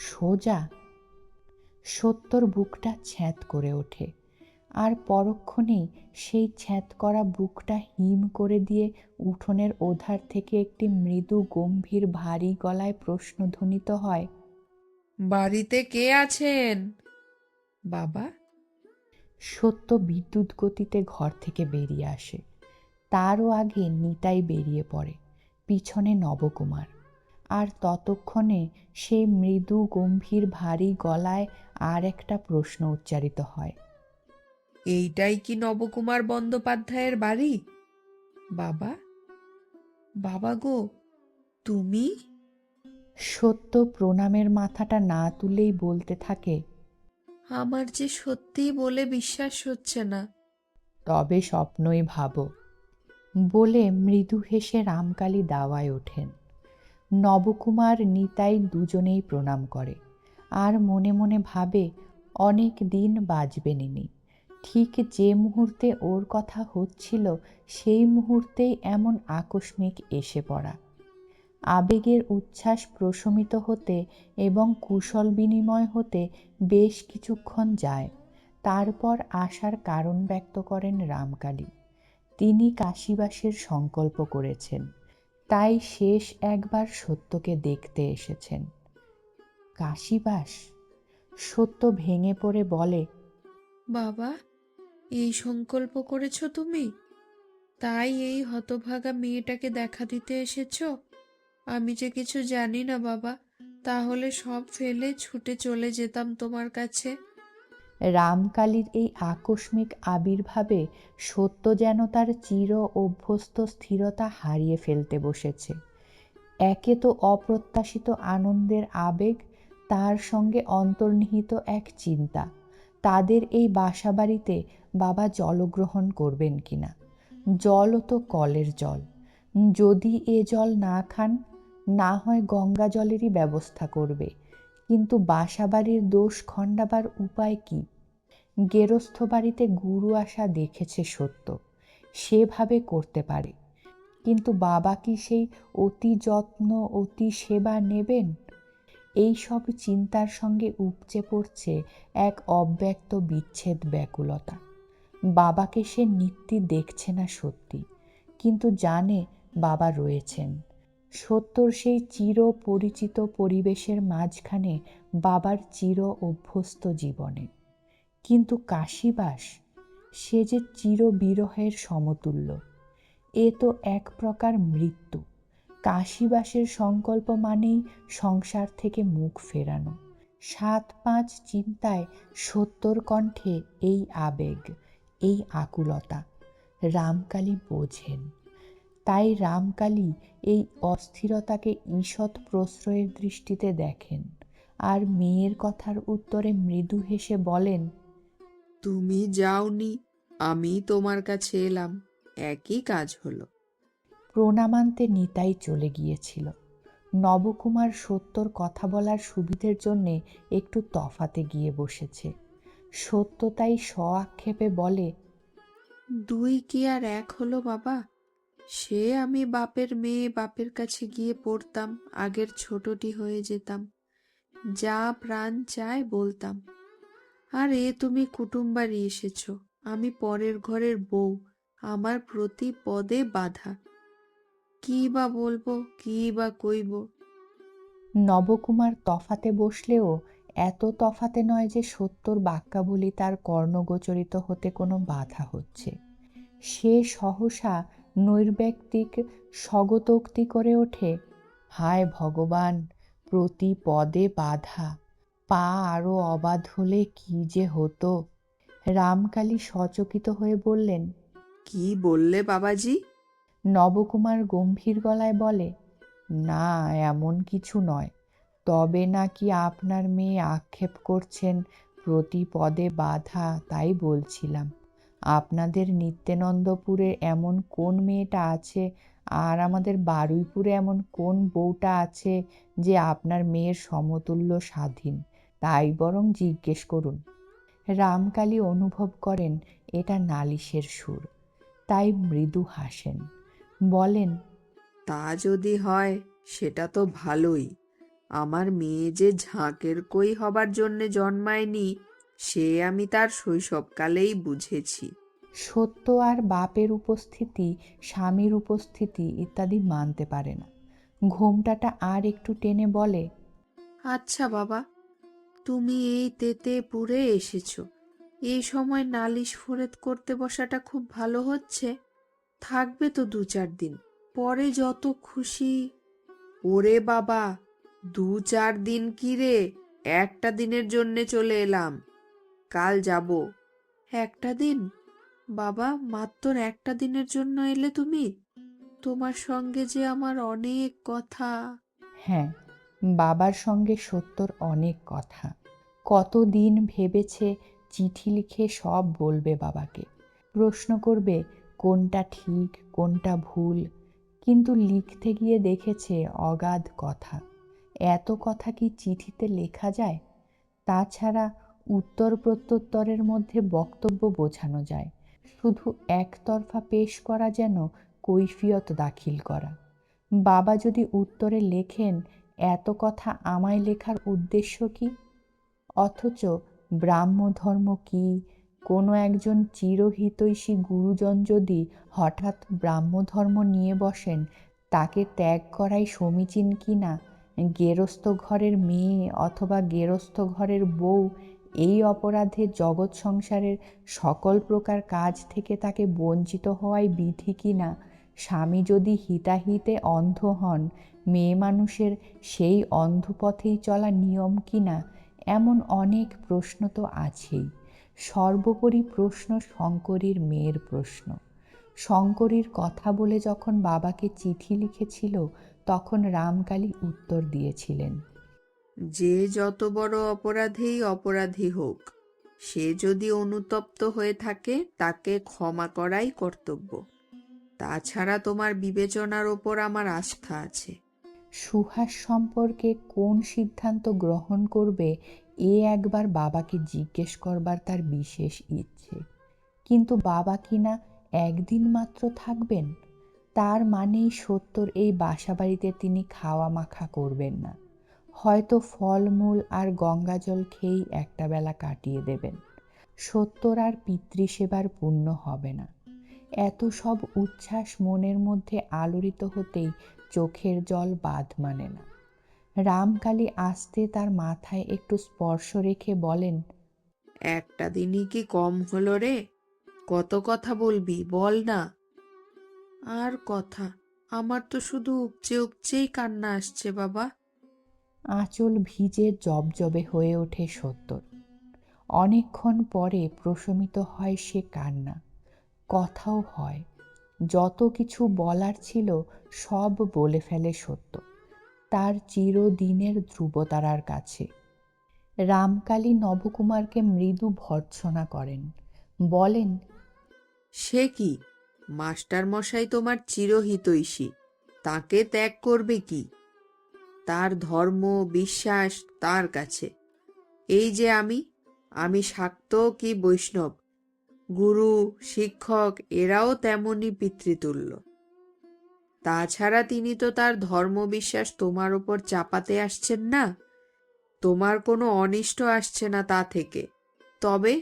সোজা? সত্যর বুকটা ছ্যাঁত করে ওঠে, আর পরক্ষণেই সেই ছ্যাঁত করা বুকটা হিম করে দিয়ে উঠোনের ওধার থেকে একটি মৃদু গম্ভীর ভারী গলায় প্রশ্ন ধ্বনিত হয়, বাড়িতে কে আছেন? বাবা? সত্য বিদ্যুৎ গতিতে ঘর থেকে বেরিয়ে আসে। তারও আগে নিতাই বেরিয়ে পড়ে, পিছনে নবকুমার। আর ততক্ষণে সেই মৃদু গম্ভীর ভারী গলায় আর একটা প্রশ্ন উচ্চারিত হয়, এইটাই কি নবকুমার বন্দ্যোপাধ্যায়ের বাড়ি? বাবা? বাবা গো, তুমি? সত্য প্রণামের মাথাটা না তুলেই বলতে থাকে, আমার যে সত্যি বলে বিশ্বাস হচ্ছে না। তবে স্বপ্নই ভাবো, বলে মৃদু হেসে রামকালী দাওয়ায় ওঠেন। নবকুমার নিতাই দুজনেই প্রণাম করে, আর মনে মনে ভাবে অনেক দিন বাঁচবেন ইনি। ঠিক যে মুহূর্তে ওর কথা হচ্ছিল সেই মুহূর্তেই এমন আকস্মিক এসে পড়া। আবেগের উচ্ছ্বাস প্রশমিত হতে এবং কুশল বিনিময় হতে বেশ কিছুক্ষণ যায়। তারপর আসার কারণ ব্যক্ত করেন রামকালী। তিনি কাশীবাসের সংকল্প করেছেন, তাই শেষ একবার সত্যকে দেখতে এসেছেন। কাশীবাস? সত্য ভেঙে পড়ে বলে, বাবা, এই সংকল্প করেছো তুমি? তাই এই হতভাগা মেয়েটাকে দেখা দিতে এসেছো? আমি যে কিছু জানি না বাবা, তাহলে সব ফেলে ছুটে চলে যেতাম তোমার কাছে। রামকালীর এই আকস্মিক আবির্ভাবে সত্য যেন তার চির অভ্যস্ত স্থিরতা হারিয়ে ফেলতে বসেছে। একে তো অপ্রত্যাশিত আনন্দের আবেগ, তার সঙ্গে অন্তর্নিহিত এক চিন্তা, তাদের এই বাসাবাড়িতে বাবা জলগ্রহণ করবেন কিনা। জলও তো কলের জল, যদি এ জল না খান, না হয় গঙ্গা জলেরই ব্যবস্থা করবে, কিন্তু বাসাবাড়ির দোষ খণ্ডাবার উপায় কি? গেরস্থ বাড়িতে গুরু আসা দেখেছে সত্য, সেভাবে করতে পারে, কিন্তু বাবা কি সেই অতি যত্ন অতি সেবা নেবেন? এই সব চিন্তার সঙ্গে উপচে পড়ছে এক অব্যক্ত বিচ্ছেদ ব্যাকুলতা। বাবাকে সে নিত্যি দেখছে না সত্যি, কিন্তু জানে বাবা রয়েছেন। সত্যর সেই চির পরিচিত পরিবেশের মাঝখানে বাবার চির অভ্যস্ত জীবনে। কিন্তু কাশীবাস, সে যে চির বিরহের সমতুল্য। এ তো এক প্রকার মৃত্যু। কাশীবাসের সংকল্প মানেই সংসার থেকে মুখ ফেরানো। ৭-৫ চিন্তায় সত্যর কণ্ঠে এই আবেগ, এই আকুলতা রামকালী বোঝেন। তাই রামকালী এই অস্থিরতাকে ঈষৎ প্রশ্রয়ের দৃষ্টিতে দেখেন, আর মেয়ের কথার উত্তরে মৃদু হেসে বলেন, তুমি যাওনি, আমি তোমার কাছে এলাম, একই কাজ হলো। প্রণামান্তে নিতাই চলে গিয়েছিল। নবকুমার সত্যর কথা বলার সুবিধের জন্যে একটু তফাতে গিয়ে বসেছে। সত্য তাই স্ব-আক্ষেপে বলে, দুই কি আর এক হলো বাবা? সে আমি বাপের মেয়ে, বাপের কাছে গিয়ে পড়তাম, আগের ছোটটি হয়ে যেতাম, যা প্রাণ চায় বলতাম। আর এ তুমি কুটুমবাড়ি এসেছ, আমি পরের ঘরের বউ, আমার প্রতি পদে বাধা। কি বা বলবো, কি বা কইব। নবকুমার তফাতে বসলেও এত তফাতে নয় যে সত্যর বাক্যাবলী তার কর্ণগোচরিত হতে কোনো বাধা হচ্ছে। সে সহসা নৈর্ব্যক্তিক স্বগতোক্তি করে ওঠে, হায় ভগবান, প্রতি পদে বাধা, পা আরো অবাধ হলে কি যে হতো। রামকালী সচকিত হয়ে বললেন, কি বললে বাবাজি? নবকুমার গম্ভীর গলায় বলে, না, এমন কিছু নয়, তবে নাকি আপনার মেয়ে আক্ষেপ করছেন প্রতি পদে বাধা, তাই বলছিলাম। আপনাদের নিত্যানন্দপুরে এমন কোন মেয়েটা আছে, আর আমাদের বারুইপুরে এমন কোন বউটা আছে যে আপনার মেয়ের সমতুল্য স্বাধীন, তাই বরং জিজ্ঞেস করুন। রামকালী অনুভব করেন এটা নালিশের সুর, তাই মৃদু হাসেন, বলেন, তা যদি হয় সেটা তো ভালোই। আমার মেয়ে যে ঝাঁকের কই হবার জন্যে জন্মায়নি, সে আমি তার শৈশবকালেই বুঝেছি। সত্য আর বাপের উপস্থিতি, স্বামীর উপস্থিতি ইত্যাদি মানতে পারে না। ঘোমটাটা আর একটু টেনে বলে, আচ্ছা বাবা, তুমি এই তেতে পুরে এসেছো, এই সময় নালিশ ফোরেত করতে বসাটা খুব ভালো হচ্ছে। থাকবে তো ২-৪ দিন, পরে যত খুশি। ওরে বাবা, ২-৪ দিন কি রে, একটা দিনের জন্যে চলে এলাম, কাল যাব। একটা দিন? বাবা, মাত্র একটা দিনের জন্য এলে তুমি? তোমার সঙ্গে যে আমার অনেক কথা। হ্যাঁ, বাবার সঙ্গে সত্যর অনেক কথা। কতদিন ভেবেছে চিঠি লিখে সব বলবে বাবাকে, প্রশ্ন করবে কোনটা ঠিক কোনটা ভুল, কিন্তু লিখতে গিয়ে দেখেছে অগাধ কথা। এত কথা কি চিঠিতে লেখা যায়? তাছাড়া উত্তর প্রত্যুত্তরের মধ্যে বক্তব্য বোঝানো যায়, শুধু একতরফা পেশ করা যেন কৈফিয়ত দাখিল করা। বাবা যদি উত্তরে লেখেন, এত কথা আমায় লেখার উদ্দেশ্য কি? অথচ ব্রাহ্মধর্ম কি, কোনো একজন চিরহিতৈষী গুরুজন যদি হঠাৎ ব্রাহ্মধর্ম নিয়ে বসেন, তাকে ত্যাগ করাই সমীচীন কি না, গেরস্থ ঘরের মেয়ে অথবা গেরস্থ ঘরের বউ এই অপরাধে জগৎ সংসারের সকল প্রকার কাজ থেকে তাকে বঞ্চিত হওয়াই বিধি কি না, স্বামী যদি হিতাহিতে অন্ধ হন, মেয়ে মানুষের সেই অন্ধপথেই চলা নিয়ম কি না, এমন অনেক প্রশ্ন তো আছেই। সর্বোপরি প্রশ্ন শঙ্করীর মেয়ের প্রশ্ন। শঙ্করীর কথা বলে যখন বাবাকে চিঠি লিখেছিল, তখন রামকালী উত্তর দিয়েছিলেন, যে যত বড় অপরাধীই অপরাধী হোক, সে যদি অনুতপ্ত হয়ে থাকে তাকে ক্ষমা করাই কর্তব্য। তাছাড়া তোমার বিবেচনার ওপর আমার আস্থা আছে। সুহাস সম্পর্কে কোন সিদ্ধান্ত গ্রহণ করবে একবার বাবাকে জিজ্ঞেস করবার তার বিশেষ ইচ্ছে। কিন্তু বাবা কিনা একদিন মাত্র থাকবেন, তার মানেই সত্যর এই বাসাবাড়িতে তিনি খাওয়া মাখা করবেন না। হয়তো ফলমূল আর গঙ্গাজল খেয়েই একটা বেলা কাটিয়ে দেবেন। সত্যর আর পিতৃসেবার পুণ্য হবে না। এত সব উচ্ছ্বাস মনের মধ্যে আলোড়িত হতেই চোখের জল বাঁধ মানে না। রামকালী আস্তে তার মাথায় একটু স্পর্শ রেখে বলেন, একটা দিনই কি কম হলো রে? কত কথা বলবি, বল না। আর কথা? আমার তো শুধু উপচে উপচেই কান্না আসছে বাবা। আঁচল ভিজে জবজবে হয়ে ওঠে সত্যর। অনেকক্ষণ পরে প্রশমিত হয় সে কান্না, কথাও হয়। যত কিছু বলার ছিল সব বলে ফেলে সত্য, তার চিরদিনের ধ্রুবতারার কাছে। রামকালী নবকুমারকে মৃদু ভর্ৎসনা করেন, বলেন, সে কি, মাস্টার মশাই তোমার চিরহিতৈষী, তাকে ত্যাগ করবে কি? তার ধর্ম বিশ্বাস তার কাছে। এই যে আমি শাক্ত কি বৈষ্ণব, গুরু শিক্ষক এরাও তেমনি পিতৃতুল্য। তাছাড়া তিনি তো তার ধর্মবিশ্বাস তোমার উপর চাপাতে আসছেন না। তোমার কোনো অনিষ্ট আসছে না তা থেকে। তবে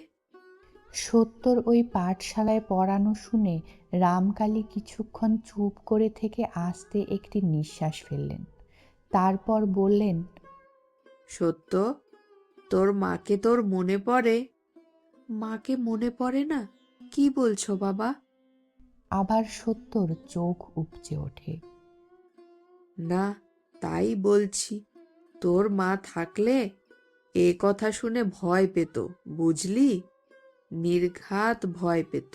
সত্যর ওই পাঠশালায় পড়ানো শুনে রামকালী কিছুক্ষণ চুপ করে থেকে আস্তে একটি নিঃশ্বাস ফেললেন। তারপর বললেন, সত্য, তোর মাকে তোর মনে পড়ে? মাকে মনে পড়ে না? কি বলছো বাবা? আবার সত্যর চোখ উপচে ওঠে। না, তাই বলছি। তোর মা থাকলে এ কথা শুনে ভয় পেত, বুঝলি? নির্ঘাত ভয় পেত।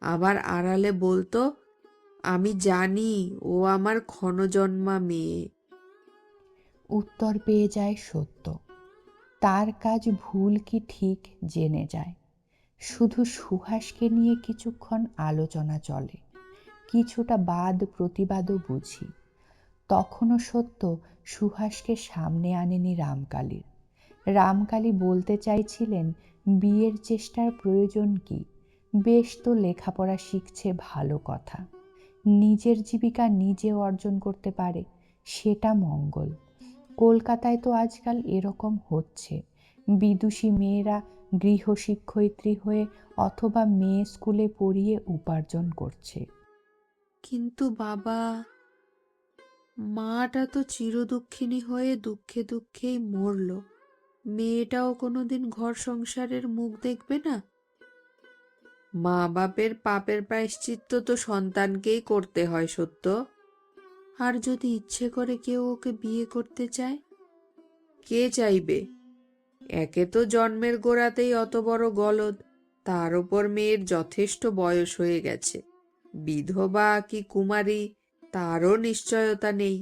আবার আড়ালে বলতো, আমি জানি ও আমার ক্ষণজন্মা মেয়ে। উত্তর পেয়ে যায় সত্য। তার কাজ ভুল কি ঠিক জেনে যায়। শুধু সুহাসকে নিয়ে কিছুক্ষণ আলোচনা চলে, কিছুটা বাদ প্রতিবাদও বুঝি। তখনও সত্য সুহাসকে সামনে আনেনি রামকালীর। রামকালী বলতে চাইছিলেন, বিয়ের চেষ্টার প্রয়োজন কি, বেশ তো লেখাপড়া শিখছে, ভালো কথা। নিজের জীবিকা নিজে অর্জন করতে পারে, সেটা মঙ্গল। কলকাতায় তো আজকাল এরকম হচ্ছে, বিদুষী মেয়েরা গৃহশিক্ষয়িত্রী হয়ে অথবা মেয়ে স্কুলে পড়িয়ে উপার্জন করছে। কিন্তু বাবা, মাটা তো চিরদুঃখিনী হয়ে দুঃখে দুঃখেই মরল। মেয়েটাও কোনোদিন ঘর সংসারের মুখ দেখবে না। মা বাপের পাপের প্রায়শ্চিত্ত তো সন্তানকেই করতে হয় সত্য। আর যদি ইচ্ছে করে কেউ ওকে বিয়ে করতে চায়? কে চাইবে? একে তো জন্মের গোড়াতেই অত বড় গলদ, তার ওপর মেয়ের যথেষ্ট বয়স হয়ে গেছে। বিধবা কি কুমারী তারও নিশ্চয়তা নেই।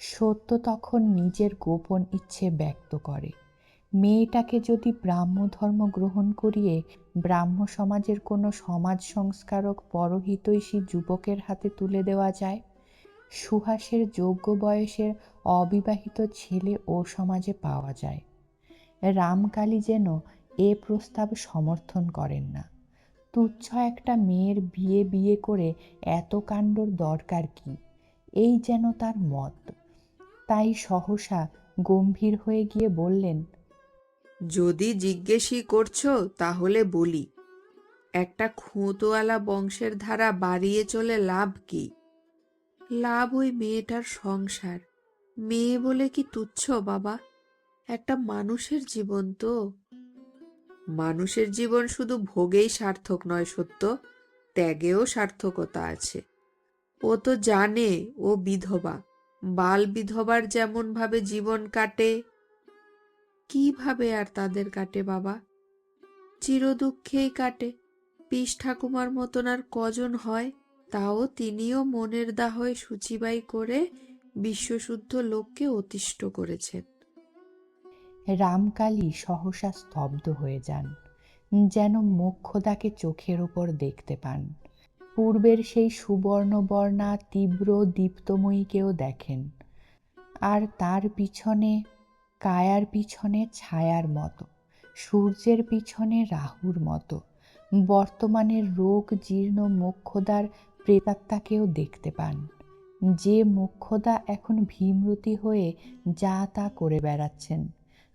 সত্য তখন নিজের গোপন ইচ্ছে ব্যক্ত করে, মেয়েটাকে যদি ব্রাহ্ম ধর্ম গ্রহণ করিয়ে ব্রাহ্ম সমাজের কোনো সমাজ সংস্কারক পরহিতৈষী যুবকের হাতে তুলে দেওয়া যায়। সুহাসের যোগ্য বয়সের অবিবাহিত ছেলে ও সমাজে পাওয়া যায়। রামকালী যেন এ প্রস্তাব সমর্থন করেন না। তুচ্ছ একটা মেয়ের বিয়ে বিয়ে করে এত কাণ্ডর দরকার কি, এই যেন তার মত। তাই সহসা গম্ভীর হয়ে গিয়ে বললেন, যদি জিজ্ঞেসই করছো তাহলে বলি, একটা খুঁতওয়ালা বংশের ধারা বাড়িয়ে চলে লাভ কি? লাভ ওই মেয়েটার সংসার। মেয়ে বলে কি তুচ্ছ বাবা? একটা মানুষের জীবন তো। মানুষের জীবন শুধু ভোগেই সার্থক নয় সত্য, ত্যাগেও সার্থকতা আছে। ও তো জানে ও বিধবা। বাল বিধবার যেমন ভাবে জীবন কাটে, কিভাবে আর তাদের কাটে বাবা? চিরদুঃখেই কাটে। পিস ঠাকুমার মতন আর কজন হয়? তাও তিনিও মনের দাহয় শুচিবাই করে বিশ্বশুদ্ধ লোককে অতিষ্ঠ করেছেন। রামকালী সহসা স্তব্ধ হয়ে যান, যেন মোক্ষদাকে চোখের ওপর দেখতে পান। পূর্বের সেই সুবর্ণবর্ণা তীব্র দীপ্তময়ীকেও দেখেন, আর তার পিছনে, কায়ার পিছনে ছায়ার মতো, সূর্যের পিছনে রাহুর মতো বর্তমানের রোগ জীর্ণ মোক্ষদার প্রেতাত্মাকেও দেখতে পান, যে মোক্ষদা এখন ভীমরতি হয়ে যা তা করে বেড়াচ্ছেন।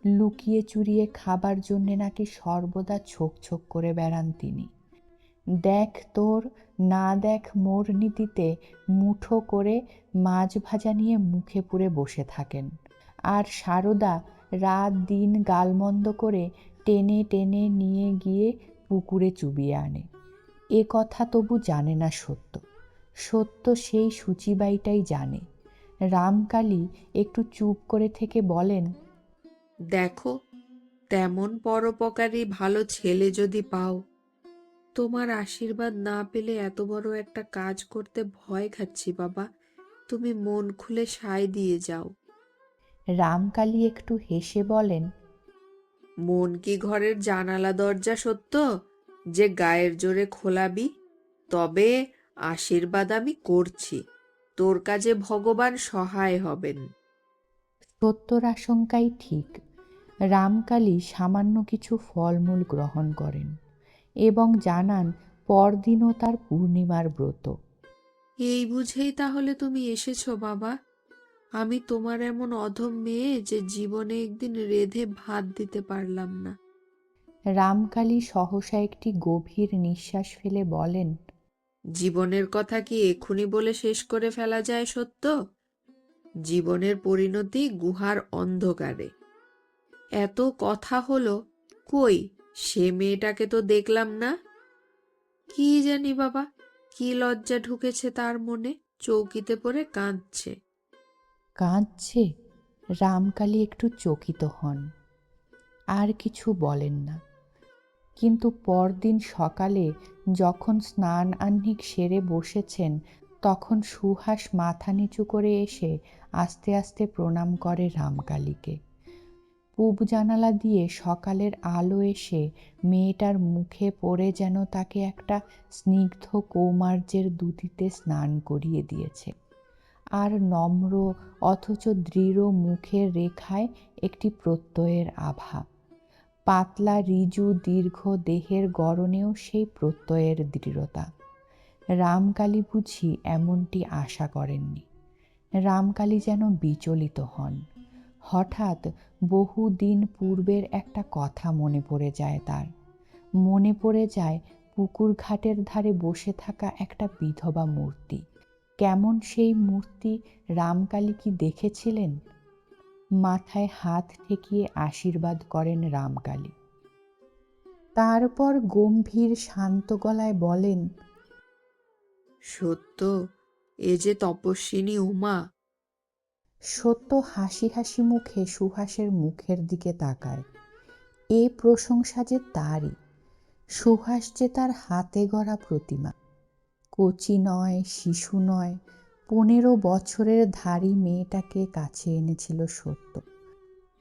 লুকিয়ে চুরিয়ে খাবার জন্যে নাকি সর্বদা ছোক ছোক করে বেড়ান তিনি। দেখ তোর, না দেখ মোর নীতিতে মুঠো করে মাছ ভাজা নিয়ে মুখে পুরে বসে থাকেন। আর সারদা রাত দিন গালমন্দ করে টেনে টেনে নিয়ে গিয়ে পুকুরে চুবিয়ে আনে। এ কথা তবু জানে না সত্য, সত্য সেই সূচিবাইটাই জানে। রামকালী একটু চুপ করে থেকে বলেন, দেখো, তেমন পরোপকারী ভালো ছেলে যদি পাও। তোমার আশীর্বাদ না পেলে এত বড় একটা কাজ করতে ভয় খাচ্ছি বাবা। তুমি মন খুলে সায় দিয়ে যাও। রামকালী একটু হেসে বলেন, মন কি ঘরের জানালা দরজা সত্য যে গায়ের জোরে খোলাবি? তবে আশীর্বাদ আমি করছি, তোর কাজে ভগবান সহায় হবেন। সত্যর আশঙ্কাই ঠিক। রামকালী সামান্য কিছু ফলমূল গ্রহণ করেন এবং জানান পরদিনও তার পূর্ণিমার ব্রত। এই বুঝেই তাহলে তুমি এসেছো বাবা? আমি তোমার এমন অধম মেয়ে যে জীবনে একদিন রেঁধে ভাত দিতে পারলাম না। রামকালী সহসা একটি গভীর নিঃশ্বাস ফেলে বলেন, জীবনের কথা কি এক্ষুনি বলে শেষ করে ফেলা যায় সত্য? জীবনের পরিণতি গুহার অন্ধকারে। এত কথা হলো, কই সে মেয়েটাকে তো দেখলাম না। কি জানি বাবা, কি লজ্জা ঢুকেছে তার মনে, চৌকিতে পড়ে কাঁদছে। কাঁদছে? রামকালী একটু চকিত হন, আর কিছু বলেন না। কিন্তু পরদিন সকালে যখন স্নান আহ্নিক সেরে বসেছেন, তখন সুহাস মাথা নিচু করে এসে আস্তে আস্তে প্রণাম করে রামকালীকে। পূব জানালা দিয়ে সকালের আলো এসে মেয়েটার মুখে পড়ে যেন তাকে একটা স্নিগ্ধ কৌমার্যের দ্যুতিতে স্নান করিয়ে দিয়েছে। আর নম্র অথচ দৃঢ় মুখের রেখায় একটি প্রত্যয়ের আভা। পাতলা ঋজু দীর্ঘ দেহের গড়নেও সেই প্রত্যয়ের দৃঢ়তা। রামকালী বুঝি এমনটি আশা করেননি। রামকালী যেন বিচলিত হন। হঠাৎ বহুদিন পূর্বের একটা কথা মনে পড়ে যায় তার। মনে পড়ে যায় পুকুর ঘাটের ধারে বসে থাকা একটা বিধবা মূর্তি। কেমন সেই মূর্তি রামকালী কি দেখেছিলেন? মাথায় হাত ঠেকিয়ে আশীর্বাদ করেন রামকালী। তারপর গম্ভীর শান্ত গলায় বলেন, সত্য, এ যে তপস্বিনী উমা। সত্য হাসি হাসি মুখে সুহাসের মুখের দিকে তাকায়। এ প্রশংসা যে তারই। সুহাস যে তার হাতে গড়া প্রতিমা। কচি নয়, শিশু নয়, 15 বছরের ধারী মেয়েটাকে কাছে এনেছিল সত্য,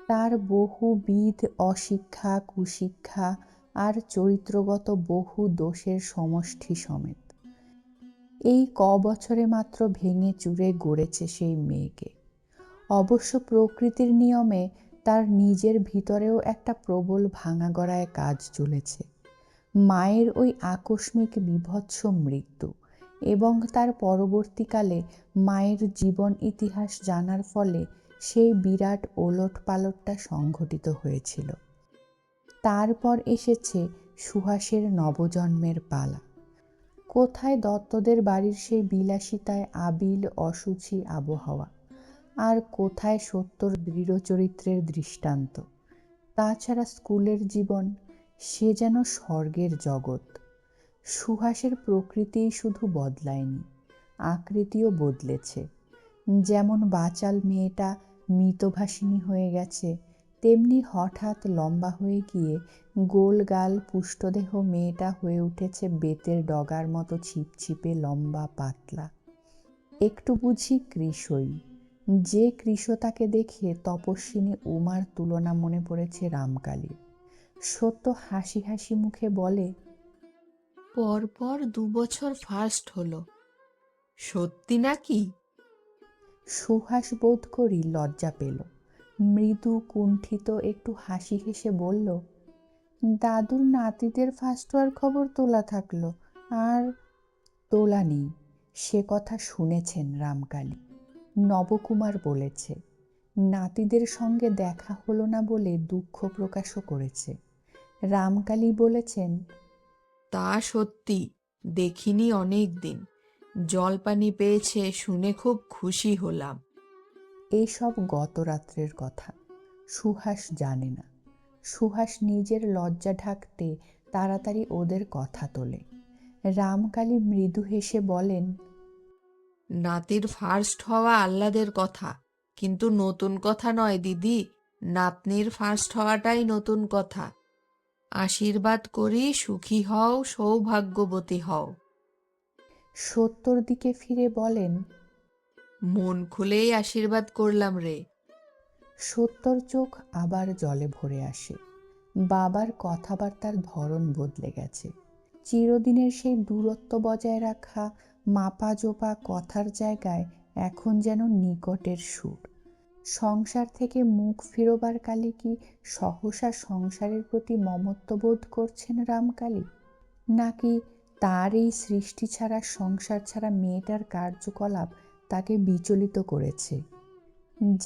তার বহুবিধ অশিক্ষা, কুশিক্ষা আর চরিত্রগত বহু দোষের সমষ্টি সমেত। এই বছরে মাত্র ভেঙে চুরে গড়েছে সেই মেয়েকে। অবশ্য প্রকৃতির নিয়মে তার নিজের ভিতরেও একটা প্রবল ভাঙাগড়ায় কাজ চলেছে। মায়ের ওই আকস্মিক বীভৎস মৃত্যু এবং তার পরবর্তীকালে মায়ের জীবন ইতিহাস জানার ফলে সেই বিরাট ওলটপালটটা সংঘটিত হয়েছিল। তারপর এসেছে সুহাসের নবজন্মের পালা। কোথায় দত্তদের বাড়ির সেই বিলাসিতায় আবিল অসুচি আবহাওয়া, আর কোথায় সত্যর দৃঢ় চরিত্রের দৃষ্টান্ত। তাছাড়া স্কুলের জীবন, সে যেন স্বর্গের জগৎ। সুহাসের প্রকৃতিই শুধু বদলায়নি, আকৃতিও বদলেছে। যেমন বাচাল মেয়েটা মিতভাষিণী হয়ে গেছে, তেমনি হঠাৎ লম্বা হয়ে গিয়ে গোলগাল পুষ্টদেহ মেয়েটা হয়ে উঠেছে বেতের ডগার মতো ছিপছিপে লম্বা পাতলা। একটু বুঝি কৃশই, যে কৃশতাকে দেখে তপস্বিনী উমার তুলনা মনে পড়েছে রামকালীর। সত্য হাসি হাসি মুখে বলে, পরপর 2 বছর ফার্স্ট হলো, সত্যি নাকি? সুহাস বোধ করি লজ্জা পেল। মৃদু কুণ্ঠিত একটু হাসি হেসে বলল, দাদুর নাতিদের ফার্স্ট হওয়ার খবর তোলা থাকলো, আর তোলা নেই, সে কথা শুনেছেন রামকালী। নবকুমার বলেছে, নাতিদের সঙ্গে দেখা হলো না বলে দুঃখ প্রকাশও করেছে। রামকালী বলেছেন, তা সত্যি, দেখিনি অনেক দিন, জলপানি পেয়েছে শুনে খুব খুশি হলাম। এইসব গত রাত্রের কথা, সুহাস জানে না। সুহাস নিজের লজ্জা ঢাকতে তাড়াতাড়ি ওদের কথা তোলে। রামকালী মৃদু হেসে বলেন, নাতির ফার্স্ট হওয়া আহ্লাদের কথা, কিন্তু নতুন কথা নয় দিদি, নাতনির ফার্স্ট হওয়াটাই নতুন কথা। আশীর্বাদ করি সুখী হও, সৌভাগ্যবতী হও। সত্যর দিকে ফিরে বলেন, মন খুলেই আশীর্বাদ করলাম রে। সত্যর চোখ আবার জলে ভরে আসে। বাবার কথাবার্তার ধরন বদলে গেছে। চিরদিনের সেই দূরত্ব বজায় রাখা মাপা জোপা কথার জায়গায় এখন যেন নিকটের সুর। সংসার থেকে মুখ ফিরোবার কালে কি সহসা সংসারের প্রতি মমত্ব বোধ করছেন রামকালী, নাকি তার এই সৃষ্টি ছাড়া সংসার ছাড়া মেয়েটার কার্যকলাপ তাকে বিচলিত করেছে?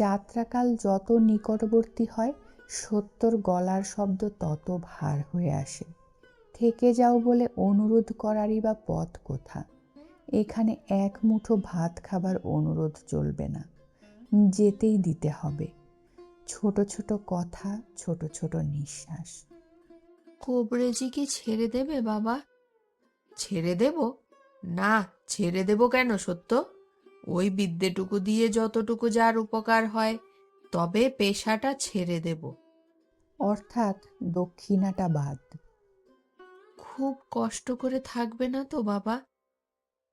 যাত্রাকাল যত নিকটবর্তী হয় সত্যর গলার শব্দ তত ভার হয়ে আসে। থেকে যাও বলে অনুরোধ করারই বা পথ কোথা? এখানে এক মুঠো ভাত খাবার অনুরোধ চলবে না, যেতেই দিতে হবে। ছোট ছোট কথা, ছোট ছোট নিঃশ্বাস। কোবরেজি কি ছেড়ে দেবে বাবা? ছেড়ে দেব? না, ছেড়ে দেব কেন সত্য? ওই বিদ্যেটুকু দিয়ে যতটুকু যার উপকার হয়, তবে পেশাটা ছেড়ে দেব। অর্থাৎ দক্ষিণাটা বাদ। খুব কষ্ট করে থাকবে না তো বাবা?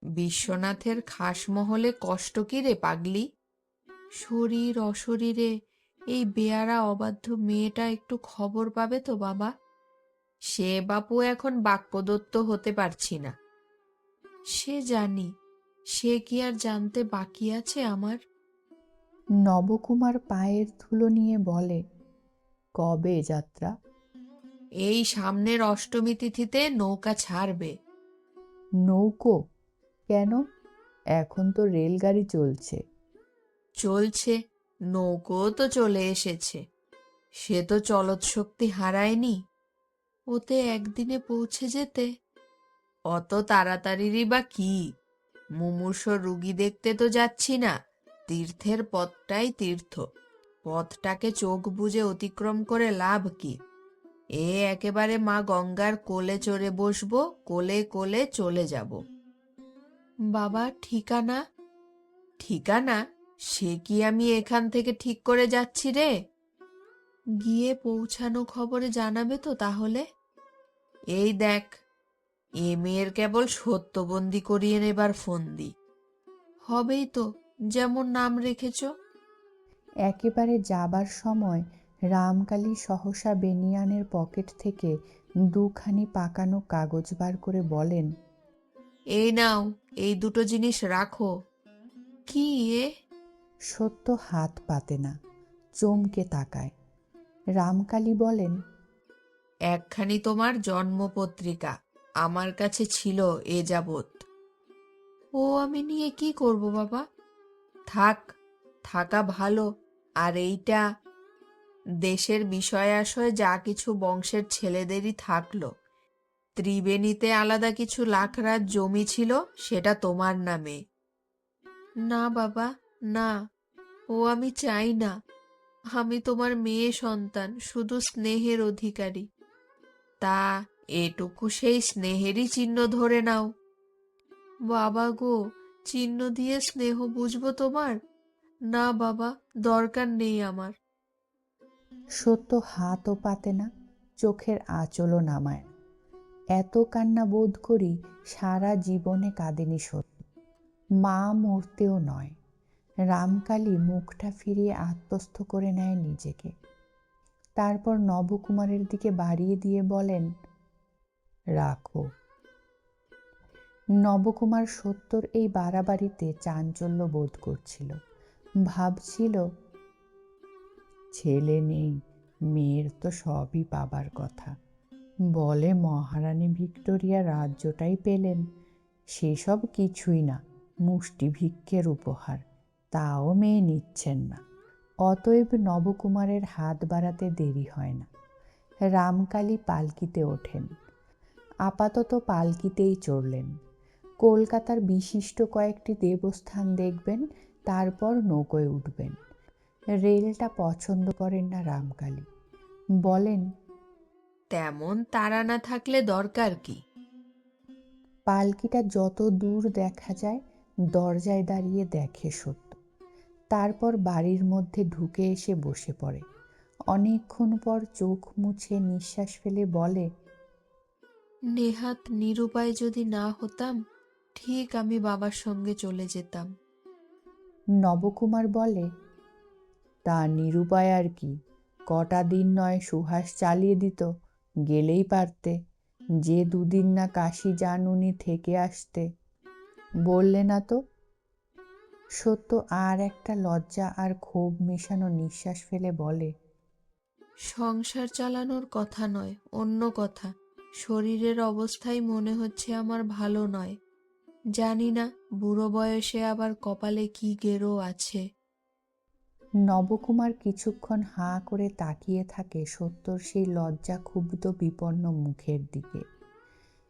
বিশ্বনাথের খাসমহলে কষ্ট কি রে পাগলি? শরীর অশরীরে এই বেয়ারা অবাধ্য মেয়েটা একটু খবর পাবে তো বাবা? সে বাপু এখন বাক্যদত্ত হতে পারছি না। সে জানি, সে কি আর জানতে বাকি আছে আমার? নবকুমার পায়ের ধুলো নিয়ে বলে, কবে যাত্রা? এই সামনের অষ্টমী তিথিতে নৌকা ছাড়বে। নৌকো? কেন? এখন তো রেলগাড়ি চলছে। চলছে, নৌকোও তো চলে এসেছে। সে তো চলৎ শক্তি হারায়নি, ওতে একদিনে পৌঁছে যেতে। অত তাড়াতাড়িরই বা কি? মুমূর্ষ রুগী দেখতে তো যাচ্ছি না, তীর্থের পথটাই তীর্থ। পথটাকে চোখ বুজে অতিক্রম করে লাভ কি? একেবারে মা গঙ্গার কোলে চড়ে বসবো, কোলে কোলে চলে যাব। বাবা, ঠিকানা? ঠিকানা সে কি আমি এখান থেকে ঠিক করে যাচ্ছি রে? গিয়ে পৌঁছানো খবরে জানাবে তো তাহলে? এই দেখ, এ মেয়ের কেবল সত্যবন্দি করিয়ে নেবার ফন্দি। হবেই তো, যেমন নাম রেখেছ। একেবারে যাবার সময় রামকালী সহসা বেনিয়ানের পকেট থেকে দুখানি পাকানো কাগজ বার করে বলেন, এই নাও, এই দুটো জিনিস রাখো। কি এ? সত্য হাত পাতে না, চমকে তাকায়। রামকালী বলেন, একখানি তোমার জন্মপত্রিকা আমার কাছে ছিল এ যাবৎ। ও আমি নিয়ে কি করব বাবা? থাক, থাকা ভালো। আর এইটা, দেশের বিষয় আশয় যা কিছু বংশের ছেলেদেরই থাকলো। ত্রিবেণীতে আলাদা কিছু লাখরাত জমি ছিল, সেটা তোমার নামে। না বাবা, না, ও আমি চাই না। আমি তোমার মেয়ে সন্তান, শুধু স্নেহের অধিকারী। তা এটুকু সেই স্নেহেরই চিহ্ন ধরে নাও। বাবা গো, চিহ্ন দিয়ে স্নেহ বুঝবো তোমার? না বাবা, দরকার নেই আমার। সত্য হাতও পাতে না, চোখের আঁচলও নামায় না। এত কান্না বোধ করি সারা জীবনে কাঁদেনি সত্য। মা মরতেও নয়। রামকালী মুখটা ফিরিয়ে আত্মস্থ করে নেয় নিজেকে। তারপর নবকুমারের দিকে বাড়িয়ে দিয়ে বলেন, রাখো। নবকুমার সত্যর এই বাড়াবাড়িতে চাঞ্চল্য বোধ করছিল। ভাবছিল, ছেলে নেই, মেয়ের তো সবই পাবার কথা। বলে মহারানী ভিক্টোরিয়া রাজ্যটাই পেলেন, সেসব কিছুই না, মুষ্টি ভিক্ষের উপহার, তাও মেয়ে নিচ্ছেন না। অতএব নবকুমারের হাত বাড়াতে দেরি হয় না। রামকালী পালকিতে ওঠেন। আপাতত পালকিতেই চড়লেন। কলকাতার বিশিষ্ট কয়েকটি দেবস্থান দেখবেন, তারপর নৌকোয় উঠবেন। রেলটা পছন্দ করেন না রামকালী। বলেন, তেমন তাড়া না থাকলে দরকার কি? পালকিটা যত দূর দেখা যায় দরজায় দাঁড়িয়ে দেখে সত্য। তারপর বাড়ির মধ্যে ঢুকে এসে বসে পড়ে। অনেকক্ষণ পর চোখ মুছে নিঃশ্বাস ফেলে বলে, নেহাত নিরুপায় যদি না হতাম, ঠিক আমি বাবার সঙ্গে চলে যেতাম। নবকুমার বলে, তা নিরুপায় আর কি, কটা দিন নয় সুহাস চালিয়ে দিত, গেলেই পারতে। যে দুদিন না কাশি যান উনি থেকে আসতে, বললে না তো। সত্য আর একটা লজ্জা আর ক্ষোভ মেশানো নিঃশ্বাস ফেলে বলে, সংসার চালানোর কথা নয়, অন্য কথা। শরীরের অবস্থাই মনে হচ্ছে আমার ভালো নয়। জানি না বুড়ো বয়সে আবার কপালে কি গেরো আছে। নবকুমার কিছুক্ষণ হাঁ করে তাকিয়ে থাকে সত্যর সেই লজ্জা ক্ষুব্ধ বিপন্ন মুখের দিকে।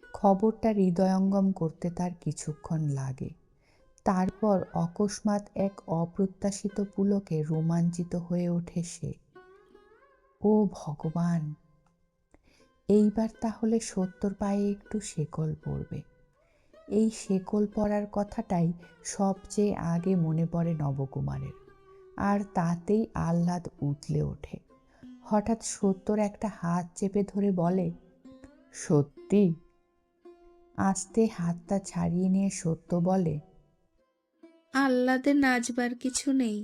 খবরটা হৃদয়ঙ্গম করতে তার কিছুক্ষণ লাগে। তারপর অকস্মাৎ এক অপ্রত্যাশিত পুলকে রোমাঞ্চিত হয়ে ওঠে সে। ও ভগবান! এইবার তাহলে সত্যর পায়ে একটু শেকল পড়বে। এই শেকল পরার কথাটাই সবচেয়ে আগে মনে পড়ে নবকুমারের, আর তাতেই আহ্লাদ উতলে ওঠে। হঠাৎ সত্যর একটা হাত চেপে ধরে বলে, সত্যি? আস্তে হাতটা ছাড়িয়ে নিয়ে সত্য বলে, আহ্লাদে নাচবার কিছু নেই।